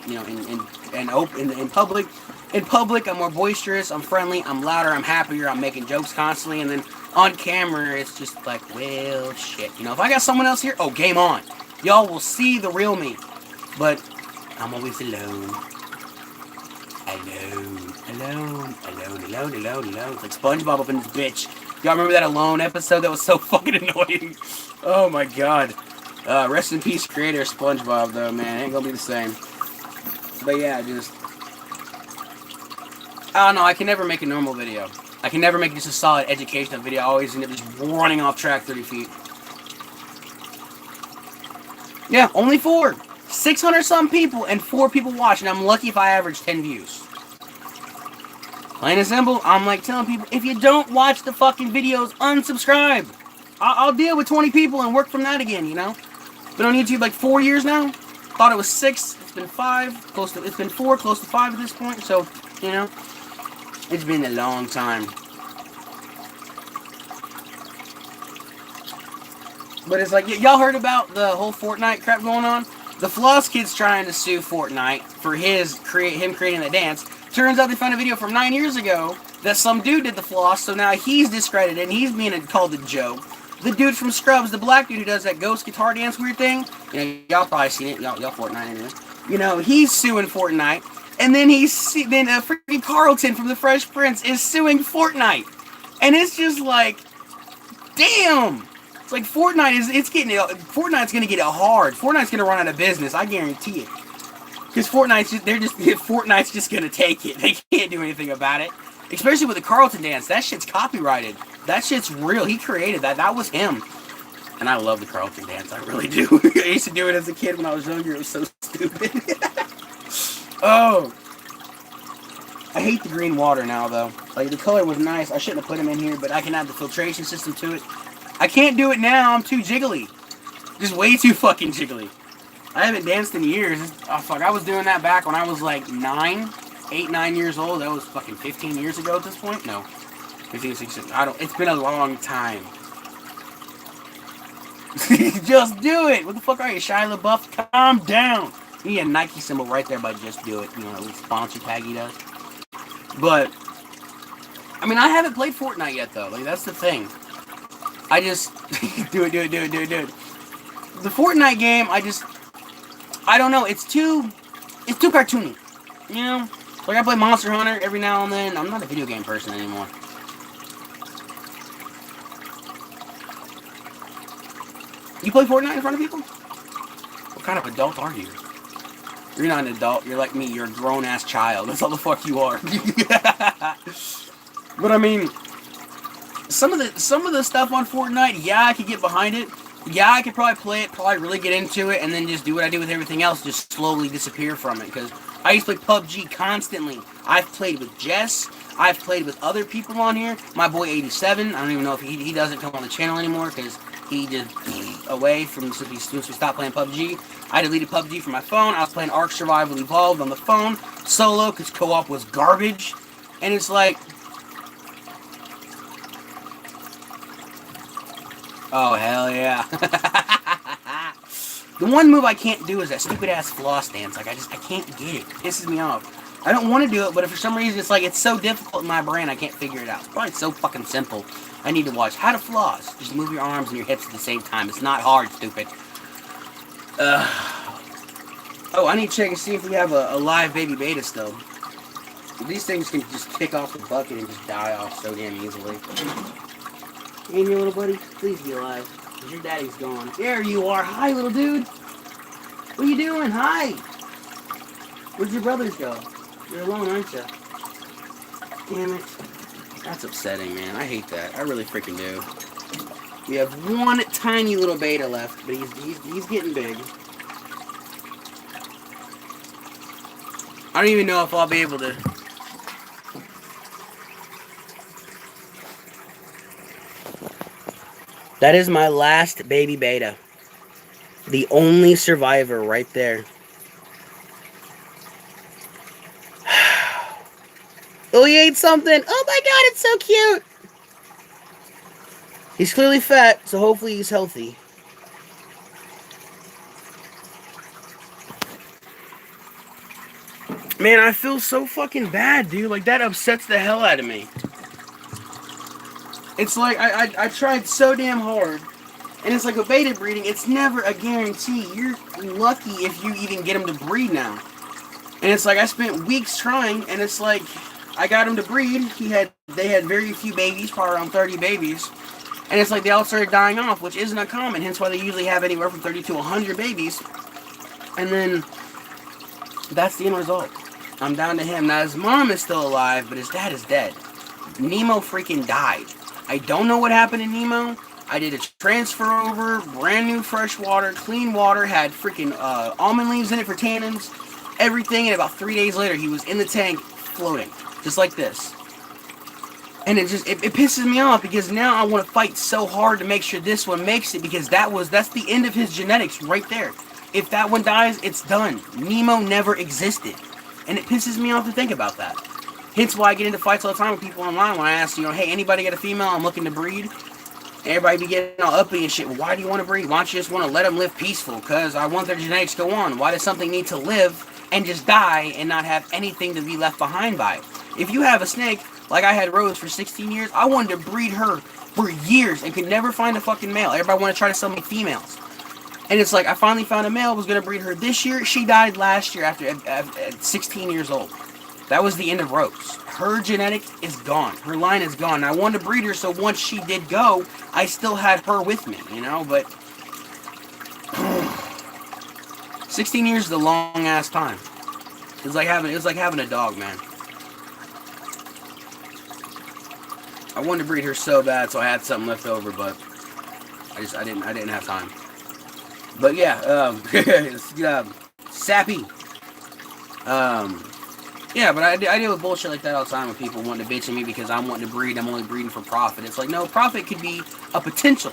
you know, in public. In public, I'm more boisterous. I'm friendly. I'm louder. I'm happier. I'm making jokes constantly, and then on camera, it's just like, well, shit. You know, if I got someone else here, oh, game on. Y'all will see the real me. But I'm always alone. Alone. It's like SpongeBob up in this bitch. Y'all remember that Alone episode? That was so fucking annoying. Oh, my God. Rest in peace, creator of SpongeBob, though, man. It ain't gonna be the same. But, yeah, I don't know. I can never make a normal video. I can never make just a solid educational video. I always end up just running off track 30 feet. Yeah, only 4. 600-something people and 4 people watching. I'm lucky if I average 10 views. Plain and simple, I'm like telling people, if you don't watch the fucking videos, unsubscribe. I'll deal with 20 people and work from that again, you know? Been on YouTube like 4 years now. Thought it was 6. It's been 5. It's been 4, close to 5 at this point. So, you know, it's been a long time. But it's like, y'all heard about the whole Fortnite crap going on? The Floss Kid's trying to sue Fortnite for him creating the dance. Turns out they found a video from 9 years ago that some dude did the floss, so now he's discredited and he's being called a joke. The dude from Scrubs, the black dude who does that ghost guitar dance weird thing, you know, y'all probably seen it, y'all Fortnite anyway. You know, he's suing Fortnite, and then freaking Carlton from the Fresh Prince is suing Fortnite, and it's just like, damn. It's like Fortnite's gonna get it hard. Fortnite's gonna run out of business, I guarantee it. Because Fortnite's just gonna take it. They can't do anything about it. Especially with the Carlton dance. That shit's copyrighted. That shit's real. He created that. That was him. And I love the Carlton dance. I really do. I used to do it as a kid when I was younger. It was so stupid. Oh. I hate the green water now, though. Like, the color was nice. I shouldn't have put them in here, but I can add the filtration system to it. I can't do it now. I'm too jiggly. Just way too fucking jiggly. I haven't danced in years. Oh, fuck. I was doing that back when I was like 8, 9 years old. That was fucking 15 years ago at this point. No. 15, 16. It's been a long time. Just do it. What the fuck are you, Shia LaBeouf? Calm down. You need a Nike symbol right there by Just Do It. You know, a little sponsor tag he does. But, I mean, I haven't played Fortnite yet, though. Like, that's the thing. I just do it. The Fortnite game, I don't know. It's too cartoony. You know, like I play Monster Hunter every now and then. I'm not a video game person anymore. You play Fortnite in front of people? What kind of adult are you? You're not an adult. You're like me. You're a grown-ass child. That's all the fuck you are. But I mean, some of the stuff on Fortnite, yeah, I could get behind it. Yeah, I could probably play it, probably really get into it, and then just do what I do with everything else, just slowly disappear from it. Because I used to play PUBG constantly. I've played with Jess. I've played with other people on here. My boy 87. I don't even know if he doesn't come on the channel anymore because he just away from since we stopped playing PUBG. I deleted PUBG from my phone. I was playing Ark Survival Evolved on the phone solo because co-op was garbage, and it's like, oh hell yeah. The one move I can't do is that stupid ass floss dance. Like I can't get it. It pisses me off. I don't want to do it, but if for some reason it's so difficult in my brain, I can't figure it out. It's probably so fucking simple. I need to watch how to floss. Just move your arms and your hips at the same time. It's not hard, stupid. Oh, I need to check and see if we have a live baby beta still. These things can just kick off the bucket and just die off so damn easily. You in here, little buddy? Please be alive. Because your daddy's gone. There you are. Hi, little dude. What are you doing? Hi. Where'd your brothers go? You're alone, aren't you? Damn it. That's upsetting, man. I hate that. I really freaking do. We have one tiny little beta left, but he's getting big. I don't even know if I'll be able to... That is my last baby beta. The only survivor right there. Oh, he ate something. Oh my god, it's so cute. He's clearly fat, so hopefully he's healthy. Man, I feel so fucking bad, dude. Like, that upsets the hell out of me. It's like, I tried so damn hard. And it's like with beta breeding, it's never a guarantee. You're lucky if you even get them to breed now. And it's like, I spent weeks trying, and it's like, I got him to breed. They had very few babies, probably around 30 babies. And it's like they all started dying off, which isn't uncommon. Hence why they usually have anywhere from 30 to 100 babies. And then, that's the end result. I'm down to him. Now, his mom is still alive, but his dad is dead. Nemo freaking died. I don't know what happened to Nemo. I did a transfer over, brand new fresh water, clean water, had freaking almond leaves in it for tannins, everything, and about 3 days later, he was in the tank, floating. Just like this. And it pisses me off because now I want to fight so hard to make sure this one makes it because that's the end of his genetics right there. If that one dies, it's done. Nemo never existed. And it pisses me off to think about that. Hence why I get into fights all the time with people online when I ask, hey, anybody got a female I'm looking to breed? Everybody be getting all uppity and shit. Well, why do you want to breed? Why don't you just want to let them live peaceful? Because I want their genetics to go on. Why does something need to live and just die and not have anything to be left behind by it? If you have a snake, like I had Rose for 16 years, I wanted to breed her for years and could never find a fucking male. Everybody wanted to try to sell me females. And it's like, I finally found a male, was going to breed her this year. She died last year at 16 years old. That was the end of Rose. Her genetics is gone. Her line is gone. I wanted to breed her, so once she did go, I still had her with me, but 16 years is a long-ass time. It was like having a dog, man. I wanted to breed her so bad, so I had something left over, but I didn't have time. But yeah, sappy. Yeah, but I deal with bullshit like that all the time with people wanting to bitch at me because I'm wanting to breed. I'm only breeding for profit. It's like, no, profit could be a potential.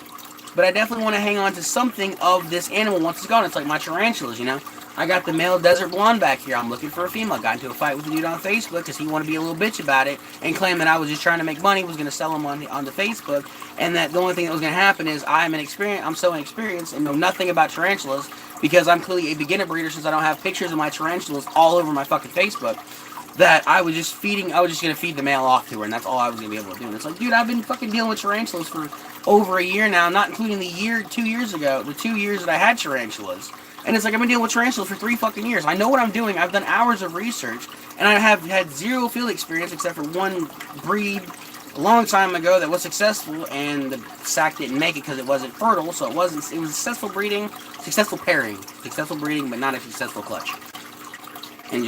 But I definitely want to hang on to something of this animal once it's gone. It's like my tarantulas, I got the male desert blonde back here. I'm looking for a female. Got into a fight with a dude on Facebook because he wanted to be a little bitch about it and claim that I was just trying to make money, was going to sell them on the Facebook, and that the only thing that was going to happen is I'm so inexperienced and know nothing about tarantulas because I'm clearly a beginner breeder since I don't have pictures of my tarantulas all over my fucking Facebook, that I was just going to feed the male off to her, and that's all I was going to be able to do. And it's like, dude, I've been fucking dealing with tarantulas for over a year now, not including the 2 years ago, the 2 years that I had tarantulas. And it's like I've been dealing with tarantulas for 3 fucking years. I know what I'm doing. I've done hours of research, and I have had zero field experience except for one breed a long time ago that was successful, and the sack didn't make it because it wasn't fertile. So it was successful breeding, successful pairing, successful breeding, but not a successful clutch. And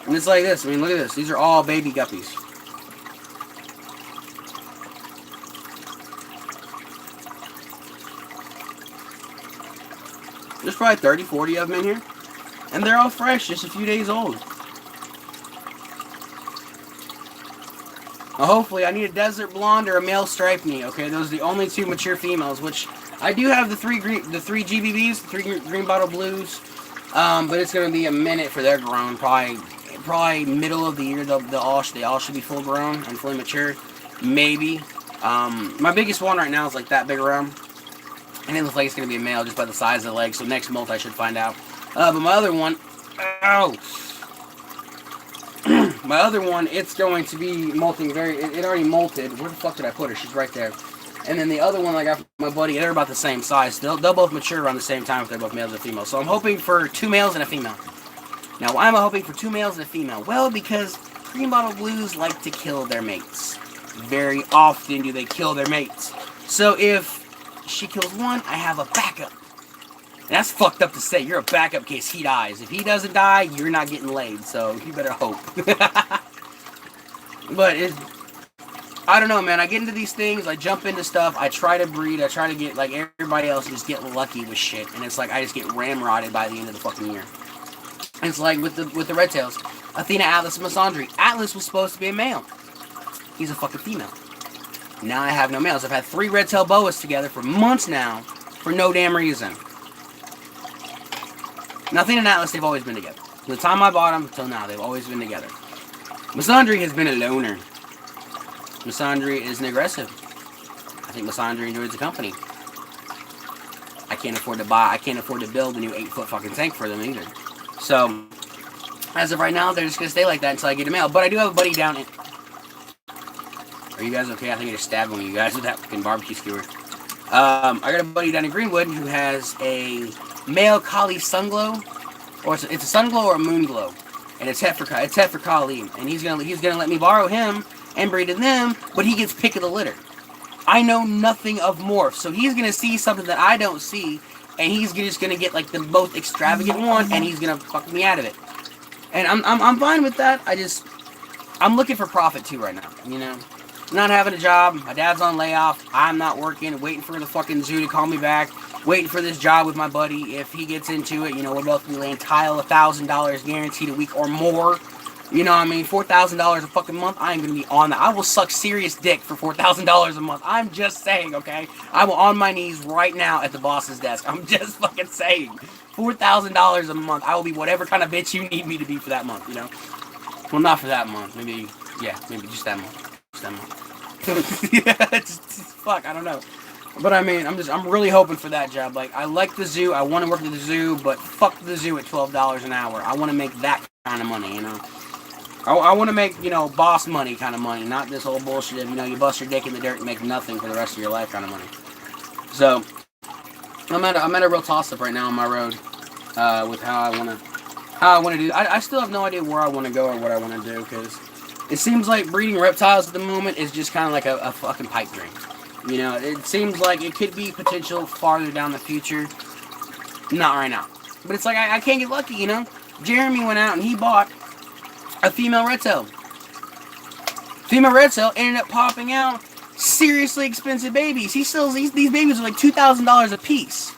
it's like this. I mean, look at this. These are all baby guppies. There's probably 30, 40 of them in here. And they're all fresh, just a few days old. Now hopefully, I need a desert blonde or a male striped knee, okay? Those are the only 2 mature females, which I do have the 3 GBBs, the 3 green bottle blues. But it's going to be a minute for they're grown. Probably middle of the year, they all should be full grown and fully mature. Maybe. My biggest one right now is like that big around. And it looks like it's going to be a male just by the size of the leg. So next molt I should find out. But my other one... Ow! My other one, it's going to be molting very... It already molted. Where the fuck did I put her? She's right there. And then the other one I got from my buddy, they're about the same size. They'll both mature around the same time if they're both males and females. So I'm hoping for 2 males and a female. Now, why am I hoping for 2 males and a female? Well, because green bottle blues like to kill their mates. Very often do they kill their mates. So if she kills one, I have a backup. And that's fucked up to say. You're a backup in case he dies. If he doesn't die, you're not getting laid. So you better hope. But I don't know, man. I get into these things. I jump into stuff. I try to breed. I try to get, like everybody else, just get lucky with shit. And it's like I just get ramrodded by the end of the fucking year. And it's like with the red tails. Athena, Atlas, and Misandry. Atlas was supposed to be a male. He's a fucking female. Now I have no males. I've had 3 red-tail boas together for months now, for no damn reason. Nothing and Atlas, they've always been together. From the time I bought them till now, they've always been together. Misandry has been a loner. Misandry isn't aggressive. I think Misandry enjoys the company. I can't afford to build a new 8-foot fucking tank for them either. So, as of right now, they're just gonna stay like that until I get a male. But I do have a buddy down in... Are you guys okay? I think I just stabbed one of you guys with that fucking barbecue skewer. I got a buddy down in Greenwood who has a male collie sunglow, or it's a sunglow or a moonglow, and it's heifer collie, and he's gonna let me borrow him and breed in them, but he gets pick of the litter. I know nothing of morphs, so he's gonna see something that I don't see, and he's just gonna get like the most extravagant one, and he's gonna fuck me out of it. And I'm fine with that. I'm looking for profit too right now, you know. Not having a job, my dad's on layoff, I'm not working, waiting for the fucking zoo to call me back, waiting for this job with my buddy. If he gets into it, you know, we're both gonna be laying tile $1,000 guaranteed a week or more. You know what I mean? $4,000 a fucking month, I ain't gonna be on that. I will suck serious dick for $4,000 a month. I'm just saying, okay? I will on my knees right now at the boss's desk. I'm just fucking saying. $4,000 a month, I will be whatever kind of bitch you need me to be for that month, you know? Well, not for that month. Maybe just that month. Yeah, fuck, I don't know. But I mean, I'm really hoping for that job. Like, I like the zoo, I want to work at the zoo, but fuck the zoo at $12 an hour. I want to make that kind of money, you know? I want to make, you know, boss money kind of money, not this whole bullshit of, you know, you bust your dick in the dirt and make nothing for the rest of your life kind of money. So, I'm at a real toss-up right now on my road, with how I want to do. I still have no idea where I want to go or what I want to do, because it seems like breeding reptiles at the moment is just kind of like a fucking pipe dream. You know, it seems like it could be potential farther down the future. Not right now. But it's like, I can't get lucky, you know? Jeremy went out and he bought a female red tail. Female red tail ended up popping out seriously expensive babies. He sells these babies are like $2,000 a piece.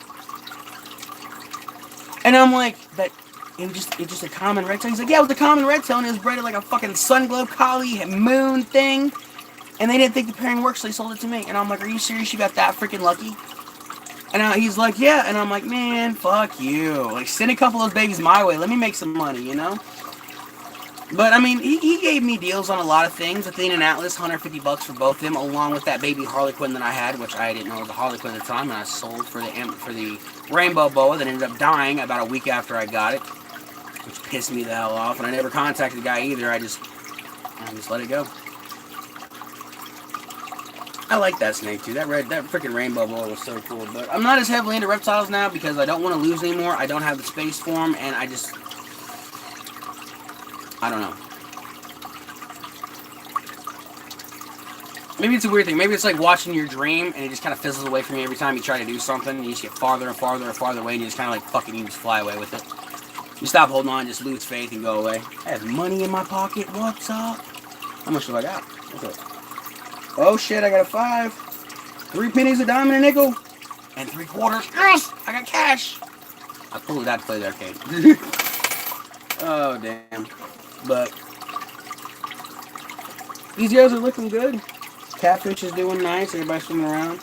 And I'm like, but it's just a common red tail. He's like, yeah, it was a common red tail, and it was bred at like a fucking sunglow collie moon thing. And they didn't think the pairing worked, so they sold it to me. And I'm like, are you serious? You got that freaking lucky? And he's like, yeah. And I'm like, man, fuck you. Like, send a couple of those babies my way. Let me make some money, you know? But, I mean, he gave me deals on a lot of things. Athena and Atlas, $150 for both of them, along with that baby Harlequin that I had, which I didn't know was a Harlequin at the time, and I sold for the rainbow boa that ended up dying about a week after I got it, which pissed me the hell off. And I never contacted the guy either. I just let it go. I like that snake too. That freaking rainbow boa was so cool. But I'm not as heavily into reptiles now because I don't want to lose anymore. I don't have the space for them, and I don't know. Maybe it's a weird thing. Maybe it's like watching your dream, and it just kind of fizzles away from you every time you try to do something. And you just get farther and farther and farther away, and you just kind of like fucking you just fly away with it. You stop holding on, just lose faith, and go away. I have money in my pocket. What's up? How much do I got? What's up? Oh shit! I got a 5, 3 pennies, a dime, and a nickel, and 3 quarters. Yes! I got cash. I pulled it out to play the arcade. Oh damn! But these guys are looking good. Catfish is doing nice. Everybody's swimming around.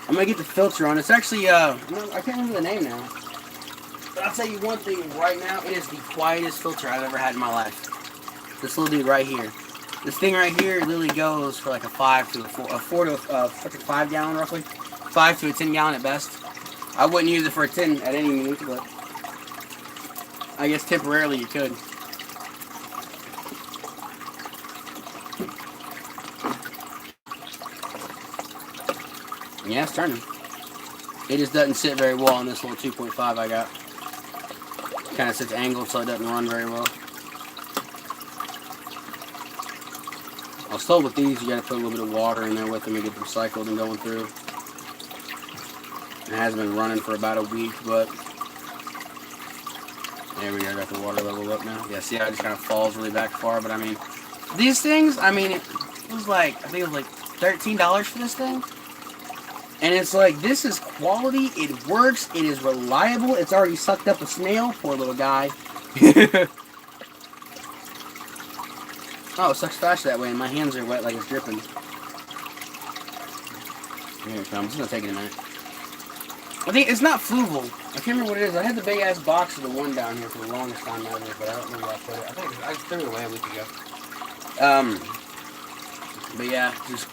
I'm gonna get the filter on. It's actually I can't remember the name now. But I'll tell you one thing right now. It is the quietest filter I've ever had in my life. This little dude right here. This thing right here literally goes for like a 5 to a 4 to a 5 gallon roughly. 5 to a 10 gallon at best. I wouldn't use it for a 10 at any minute, but I guess temporarily you could. Yeah, it's turning. It just doesn't sit very well on this little 2.5 I got. Kind of sits angled so it doesn't run very well. I was told with these you got to put a little bit of water in there with them to get them cycled and going through. It hasn't been running for about a week, but there we go. I got the water level up now. Yeah, see how it just kind of falls really back far. But I mean, these things, I mean, it was like, I think it was like $13 for this thing. And it's like, this is quality, it works, it is reliable, it's already sucked up a snail, poor little guy. Oh, it sucks fast that way, and my hands are wet like it's dripping. Here it comes, it's gonna take it a minute. I think, it's not fluval, I can't remember what it is. I had the big ass box of the one down here for the longest time ever, but I don't remember where I put it. I think I threw it away a week ago. But yeah, just...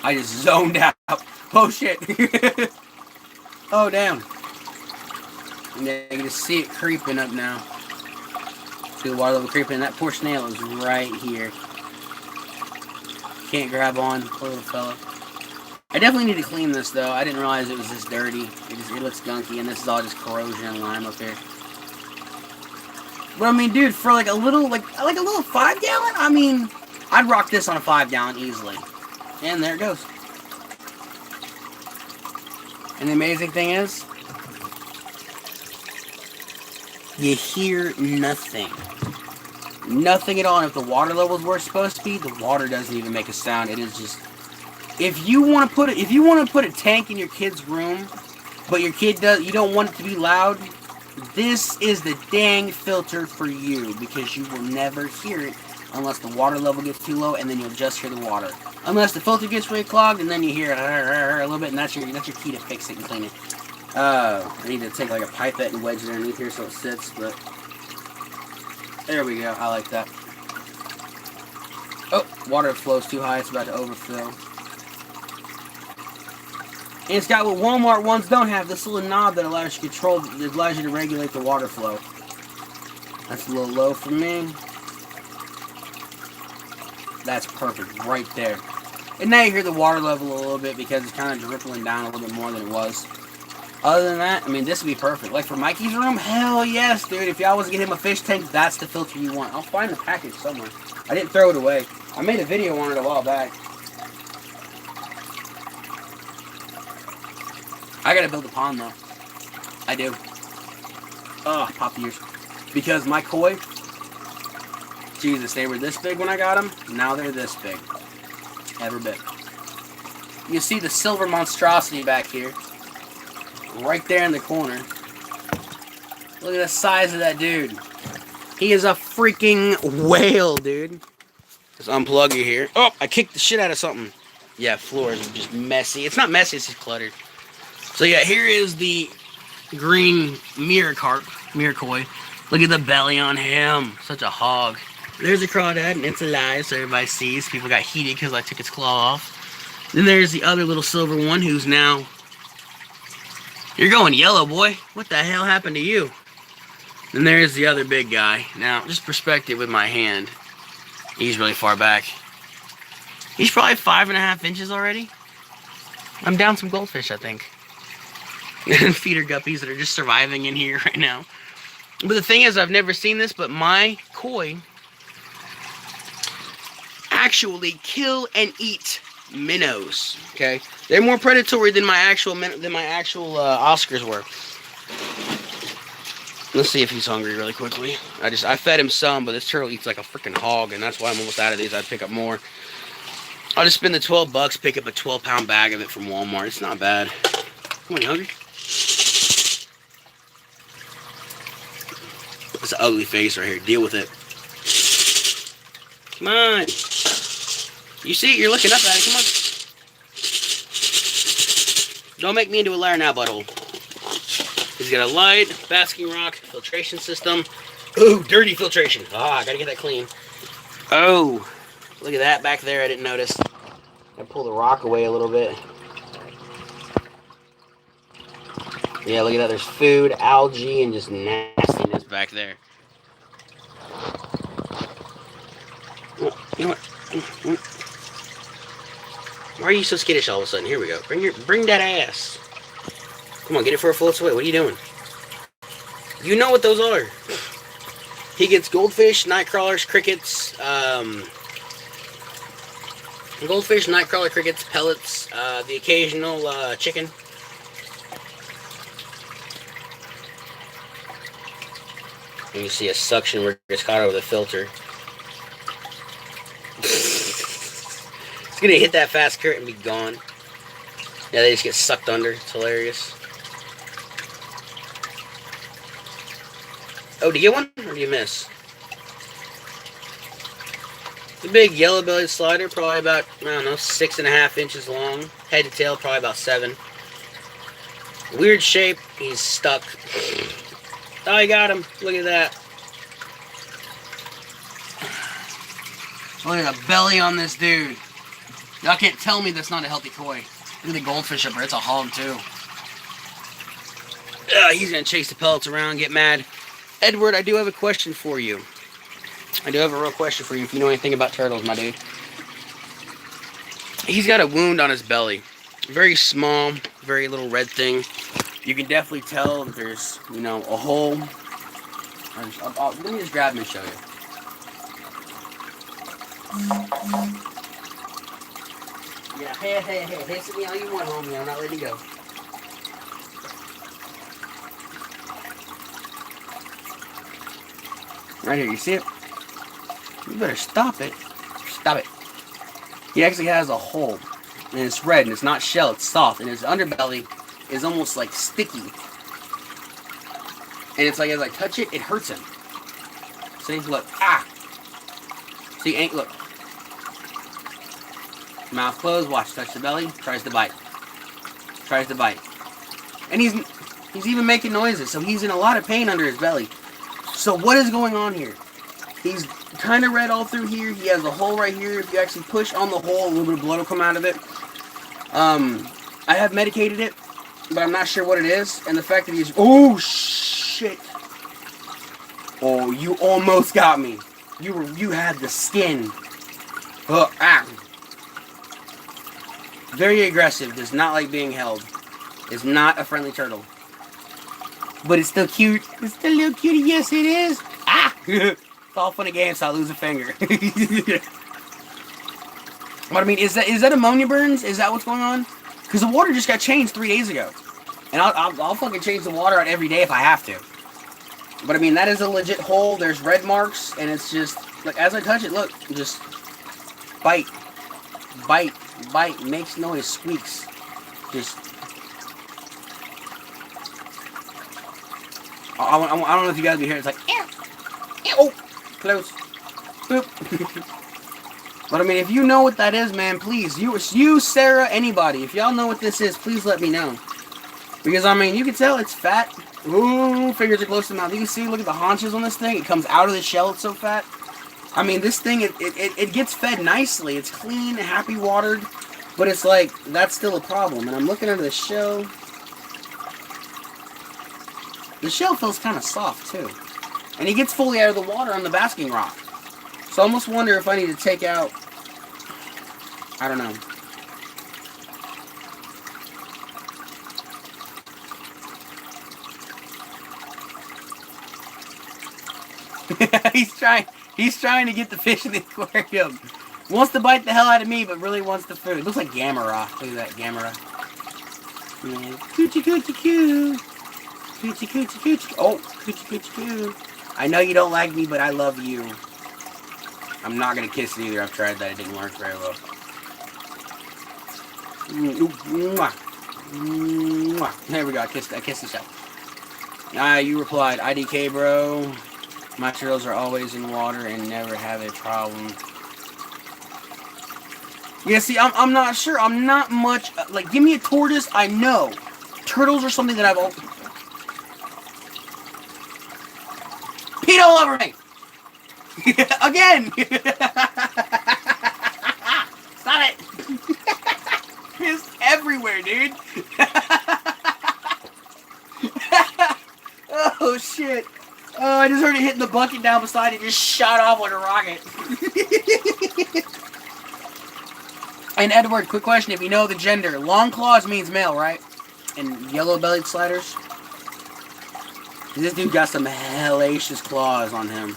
I just zoned out. Oh shit. Oh damn. And you can just see it creeping up now. See the water level creeping. That poor snail is right here. Can't grab on. Poor little fella. I definitely need to clean this though. I didn't realize it was this dirty. It looks gunky, and this is all just corrosion and lime up here. But I mean, dude, for like a little 5 gallon, I mean, I'd rock this on a 5 gallon easily. And there it goes. And the amazing thing is, you hear nothing. Nothing at all. And if the water level is where it's supposed to be, the water doesn't even make a sound. It is just... If you want to put a tank in your kid's room, but you don't want it to be loud, this is the dang filter for you, because you will never hear it unless the water level gets too low, and then you'll just hear the water. Unless the filter gets really clogged, and then you hear it a little bit, and that's your key to fix it and clean it. I need to take like a pipette and wedge it underneath here so it sits, but there we go. I like that. Oh, water flows too high. It's about to overfill. And it's got what Walmart ones don't have, this little knob that allows you to regulate the water flow. That's a little low for me. That's perfect, right there. And now you hear the water level a little bit because it's kind of dripping down a little bit more than it was. Other than that, I mean, this would be perfect. Like for Mikey's room, hell yes, dude. If y'all was to get him a fish tank, that's the filter you want. I'll find the package somewhere. I didn't throw it away. I made a video on it a while back. I gotta build a pond though. I do. Oh, pop the ears. Because my koi, Jesus, they were this big when I got them. Now they're this big. Every bit. You see the silver monstrosity back here. Right there in the corner. Look at the size of that dude. He is a freaking whale, dude. Just unplug you here. Oh, I kicked the shit out of something. Yeah, floors are just messy. It's not messy, it's just cluttered. So yeah, here is the green mirror koi. Look at the belly on him. Such a hog. There's a crawdad, and it's alive, so everybody sees. People got heated because I took its claw off. Then there's the other little silver one who's now... You're going yellow, boy. What the hell happened to you? Then there's the other big guy. Now, just perspective with my hand. He's really far back. He's probably 5.5 inches already. I'm down some goldfish, I think. And feeder guppies that are just surviving in here right now. But the thing is, I've never seen this, but my koi actually kill and eat minnows. Okay, they're more predatory than my actual Oscars were. Let's see if he's hungry really quickly. I fed him some, but this turtle eats like a freaking hog, and that's why I'm almost out of these. I'd pick up more. I'll just spend the $12, pick up a 12-pound bag of it from Walmart. It's not bad. Come on, you hungry? It's an ugly face right here. Deal with it. Come on. You see it? You're looking up at it. Come on. Don't make me into a liar now, butthole. He's got a light, basking rock, filtration system. Ooh, dirty filtration. Ah, I gotta get that clean. Oh, look at that back there. I didn't notice. I pull the rock away a little bit. Yeah, look at that. There's food, algae, and just nastiness back there. You know what? Why are you so skittish all of a sudden? Here we go. Bring that ass. Come on, get it for a floats away. What are you doing? You know what those are. He gets goldfish, night crawlers, crickets, goldfish, night crawler, crickets, pellets, the occasional chicken. And you see a suction where it's caught over the filter. It's gonna hit that fast current and be gone. Yeah, they just get sucked under. It's hilarious. Oh, do you get one or do you miss? The big yellow-bellied slider, probably about, I don't know, 6.5 inches long. Head to tail, probably about 7. Weird shape. He's stuck. Oh, you got him. Look at that. Look at the belly on this dude. Y'all can't tell me that's not a healthy koi. Look at the goldfish up there. It's a hog, too. He's going to chase the pellets around, get mad. Edward, I do have a question for you. I do have a real question for you if you know anything about turtles, my dude. He's got a wound on his belly. Very small, very little red thing. You can definitely tell that there's, you know, a hole. Let me just grab him and show you. Yeah, hey, hiss me all you want, homie. I'm not letting you go. Right here, you see it? You better stop it. Stop it. He actually has a hole. And it's red, and it's not shell, it's soft. And his underbelly is almost like sticky. And it's like as I touch it, it hurts him. See, look. Ah! See, ain't look. Mouth closed, watch, touch the belly, tries to bite. Tries to bite. And he's even making noises, so he's in a lot of pain under his belly. So what is going on here? He's kind of red all through here. He has a hole right here. If you actually push on the hole, a little bit of blood will come out of it. I have medicated it, but I'm not sure what it is. And the fact that he's... Oh, shit. Oh, you almost got me. You had the skin. Ah. Very aggressive. Does not like being held. Is not a friendly turtle. But it's still cute. It's still a little cutie. Yes, it is. Ah! It's all fun and games, so I lose a finger. But I mean, is that ammonia burns? Is that what's going on? Because the water just got changed 3 days ago. And I'll fucking change the water out every day if I have to. But I mean, that is a legit hole. There's red marks, and it's just, like, as I touch it, look, just bite, bite, bite, makes noise, squeaks. Just... I don't know if you guys can hear it. It's like, ew, ew, close, boop. But I mean, if you know what that is, man, please, you, Sarah, anybody, if y'all know what this is, please let me know. Because I mean, you can tell it's fat. Ooh, fingers are close to the mouth. You can see, look at the haunches on this thing. It comes out of the shell. It's so fat. I mean, this thing, it gets fed nicely. It's clean, happy watered. But it's like, that's still a problem. And I'm looking under the shell. The shell feels kind of soft, too. And he gets fully out of the water on the basking rock. So I almost wonder if I need to take out... I don't know. He's trying to get the fish in the aquarium. Wants to bite the hell out of me, but really wants the food. Looks like Gamera. Look at that, Gamera. Yeah. Coochie coochie coo. Coochie coochie coochie. Oh, coochie coochie coo. I know you don't like me, but I love you. I'm not gonna kiss it either. I've tried that. It didn't work very well. There we go. I kissed the shell. You replied, IDK, bro. My turtles are always in water and never have a problem. Yeah, see, I'm not sure. I'm not much... like, give me a tortoise, I know. Turtles are something that I've... peed all over me! Again! Stop it! Piss everywhere, dude. Oh, shit. Oh, I just heard it hitting the bucket down beside it. Just shot off like a rocket. And Edward, quick question. If you know the gender, long claws means male, right? And yellow-bellied sliders? This dude got some hellacious claws on him.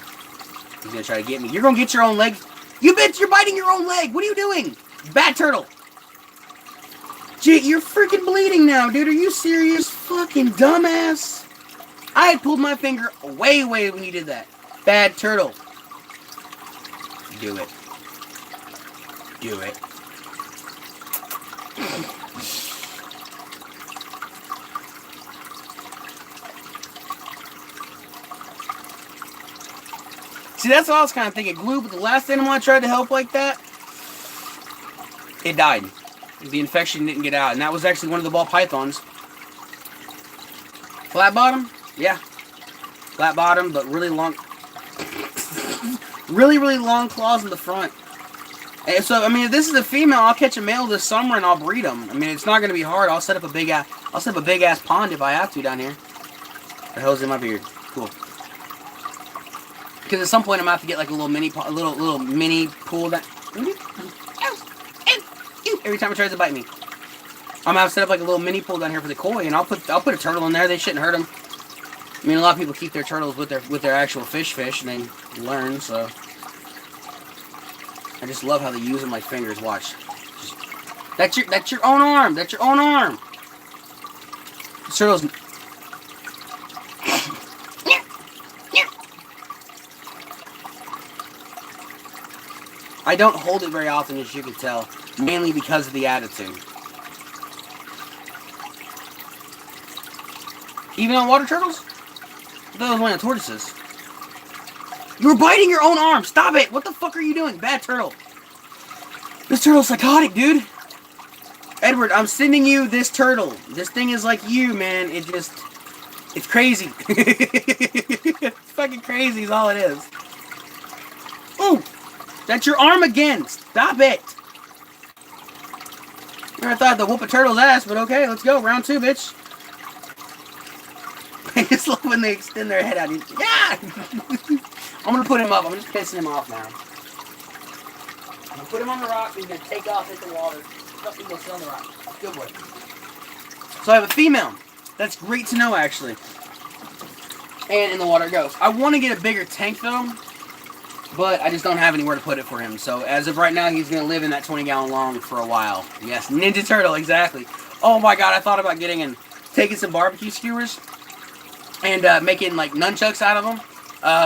He's gonna try to get me. You're gonna get your own leg. You bitch, you're biting your own leg. What are you doing? Bad turtle. Gee, you're freaking bleeding now, dude. Are you serious? Fucking dumbass. I had pulled my finger way when you did that. Bad turtle. Do it. Do it. See, that's what I was kind of thinking. Glue, but the last animal I tried to help like that, it died. The infection didn't get out, and that was actually one of the ball pythons. Flat bottom? Yeah. Flat bottom, but really long... really long claws in the front. And so, I mean, if this is a female, I'll catch a male this summer and I'll breed them. I mean, it's not going to be hard. I'll set up a big ass pond if I have to down here. The hell's in my beard? Cool. Because at some point I'm going to have to get like a little mini pool that... Every time it tries to bite me. I'm going to have to set up like a little mini pool down here for the koi, and I'll put a turtle in there. They shouldn't hurt them. I mean, a lot of people keep their turtles with their actual fish, and they learn, so... I just love how they use them like fingers. Watch. That's your own arm. That's your own arm. Turtles. I don't hold it very often, as you can tell, mainly because of the attitude. Even on water turtles? I thought it was one of the tortoises. You were biting your own arm. Stop it. What the fuck are you doing? Bad turtle. This turtle's psychotic, dude. Edward, I'm sending you this turtle. This thing is like you, man. It's crazy. It's fucking crazy is all it is. Ooh. That's your arm again. Stop it. I thought I'd whoop a turtle's ass, but okay, let's go. Round 2, bitch. I just love when they extend their head out. Yeah! I'm going to put him up. I'm just pissing him off now. I'm going to put him on the rock. He's going to take off into the water. He's going to sit on the rock. Good boy. So I have a female. That's great to know, actually. And in the water it goes. I want to get a bigger tank, though. But I just don't have anywhere to put it for him. So as of right now, he's going to live in that 20-gallon long for a while. Yes, Ninja Turtle, exactly. Oh my god, I thought about taking some barbecue skewers and making like nunchucks out of them.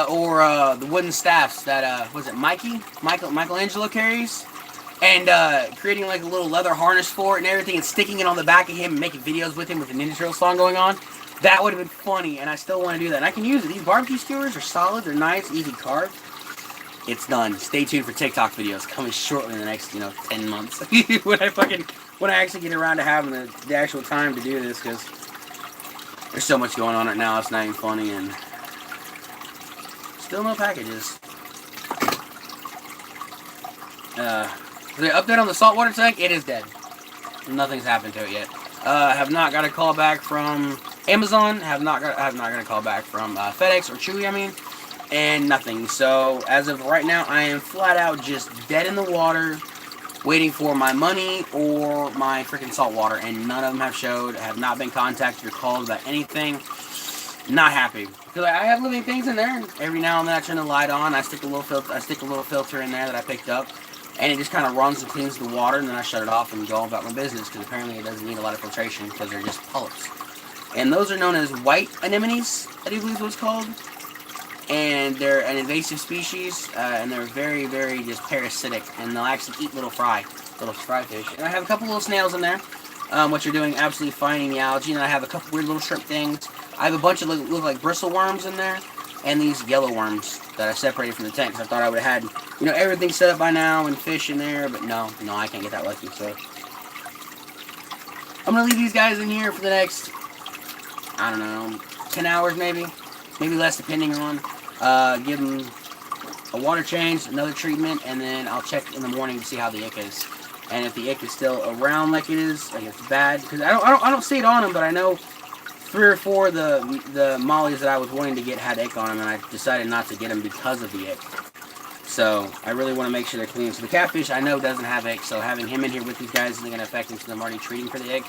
Or the wooden staffs that, was it Michelangelo carries? And creating like a little leather harness for it and everything and sticking it on the back of him and making videos with him with the Ninja Turtle song going on. That would have been funny, and I still want to do that. And I can use it. These barbecue skewers are solid, they're nice, easy carved. It's done. Stay tuned for TikTok videos coming shortly in the next, 10 months. when I actually get around to having the actual time to do this, because there's so much going on right now, it's not even funny, and still no packages. The update on the saltwater tank, it is dead. Nothing's happened to it yet. Have not got a call back from Amazon. Have not got a call back from FedEx or Chewy. I mean, and nothing. So as of right now, I am flat out just dead in the water, waiting for my money or my freaking salt water, and none of them have showed. Have not been contacted or called about anything. Not happy because I have living things in there. Every now and then I turn the light on. I stick a little filter in there that I picked up, and it just kind of runs and cleans the water, and then I shut it off and go about my business because apparently it doesn't need a lot of filtration because they're just polyps. And those are known as white anemones, I do believe is what it's called. And they're an invasive species, and they're very, very just parasitic, and they'll actually eat little fry fish. And I have a couple little snails in there, which are doing absolutely fine in the algae, and I have a couple weird little shrimp things. I have a bunch of look like bristle worms in there, and these yellow worms that I separated from the tank, because I thought I would have had, everything set up by now and fish in there, but no, I can't get that lucky, so. I'm going to leave these guys in here for the next, I don't know, 10 hours maybe less depending on, give them a water change, another treatment, and then I'll check in the morning to see how the ick is. And if the ick is still around like it is, like it's bad, because I don't see it on them, but I know 3 or 4 of the mollies that I was wanting to get had ick on them, and I decided not to get them because of the ick. So I really want to make sure they're clean. So the catfish I know doesn't have ick, so having him in here with these guys isn't going to affect him, so I'm already treating for the ick.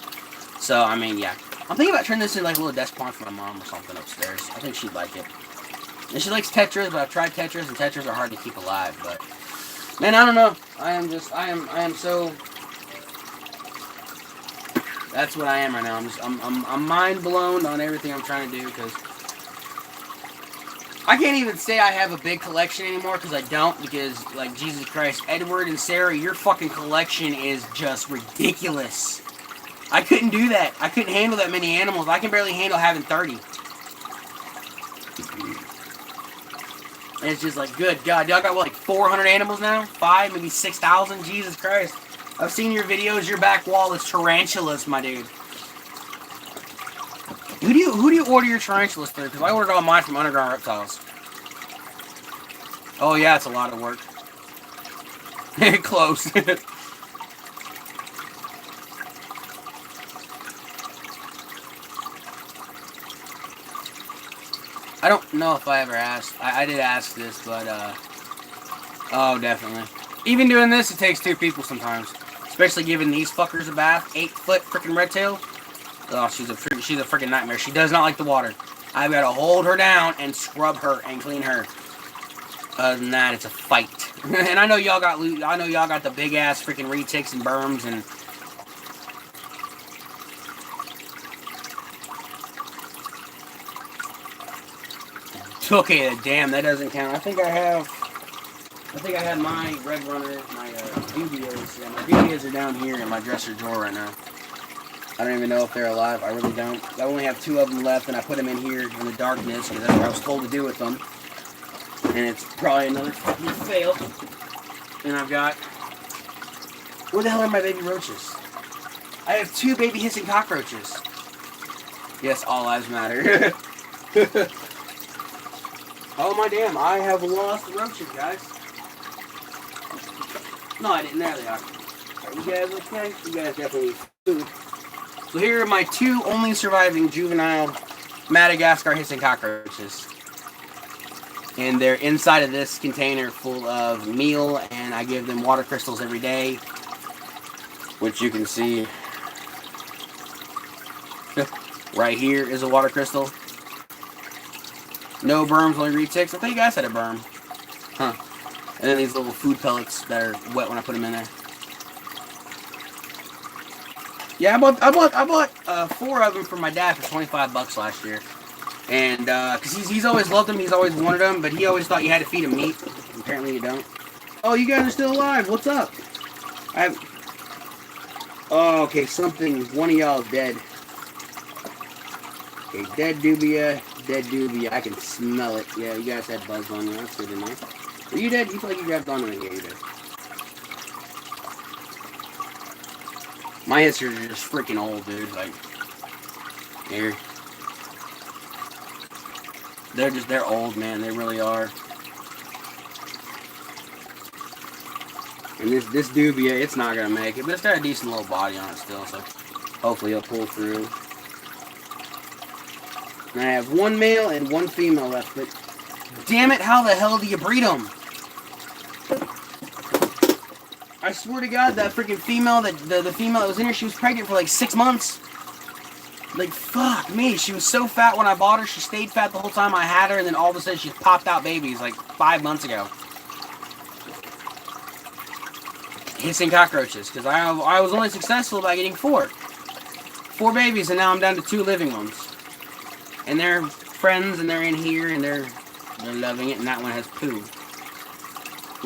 So I mean, yeah, I'm thinking about turning this into like a little desk pond for my mom or something upstairs. I think she'd like it. And she likes tetras, but I've tried tetras, and tetras are hard to keep alive. But man, I don't know. I am so. That's what I am right now. I'm mind blown on everything I'm trying to do, because I can't even say I have a big collection anymore, because I don't, because, like, Jesus Christ, Edward and Sarah, your fucking collection is just ridiculous. I couldn't do that. I couldn't handle that many animals. I can barely handle having 30. And it's just like, good God, y'all got, what, like 400 animals now? 5, maybe 6,000? Jesus Christ. I've seen your videos. Your back wall is tarantulas, my dude. Who do you order your tarantulas through? Because I ordered all mine from Underground Reptiles. Oh yeah, it's a lot of work. Close. I don't know if I ever asked. I did ask this, but oh, definitely. Even doing this, it takes 2 people sometimes. Especially giving these fuckers a bath. 8-foot freaking red tail. Oh, she's a freaking nightmare. She does not like the water. I've got to hold her down and scrub her and clean her. Other than that, it's a fight. And I know y'all got the big ass freaking retics and berms and. Okay, damn, that doesn't count. I think I have my red runner, my dubios. Yeah, my dubios are down here in my dresser drawer right now. I don't even know if they're alive. I really don't. I only have 2 of them left, and I put them in here in the darkness because that's what I was told to do with them. And it's probably another fucking fail. And I've got... Where the hell are my baby roaches? I have 2 baby hissing cockroaches. Yes, all lives matter. Oh my damn, I have lost the roaches, guys. No, I didn't. There they are. Are you guys okay? You guys definitely need food. So here are my 2 only surviving juvenile Madagascar hissing cockroaches. And they're inside of this container full of meal, and I give them water crystals every day, which you can see right here is a water crystal. No berms, only retics. I thought you guys had a berm. Huh. And then these little food pellets that are wet when I put them in there. Yeah, I bought 4 of them for my dad for $25 last year. And, because he's always loved them, he's always wanted them, but he always thought you had to feed him meat. Apparently you don't. Oh, you guys are still alive. What's up? Oh, okay, one of y'all is dead. Okay, dead dubia. I can smell it. Yeah, you guys had bugs on you. That's good enough. Are you dead? You feel like you grabbed on to me. Yeah, you're dead. My hissers are just freaking old, dude. Like, here. They're old, man. They really are. And this dubia, it's not gonna make it, but it's got a decent little body on it still, so hopefully it'll pull through. And I have one male and one female left, but damn it, how the hell do you breed them? I swear to God, that freaking female, the female that was in here, she was pregnant for like 6 months. Like, fuck me. She was so fat when I bought her. She stayed fat the whole time I had her, and then all of a sudden she popped out babies like 5 months ago. Hissing cockroaches, because I was only successful by getting 4. 4 babies, and now I'm down to 2 living ones. And they're friends, and they're in here, and they're loving it, and that one has poo.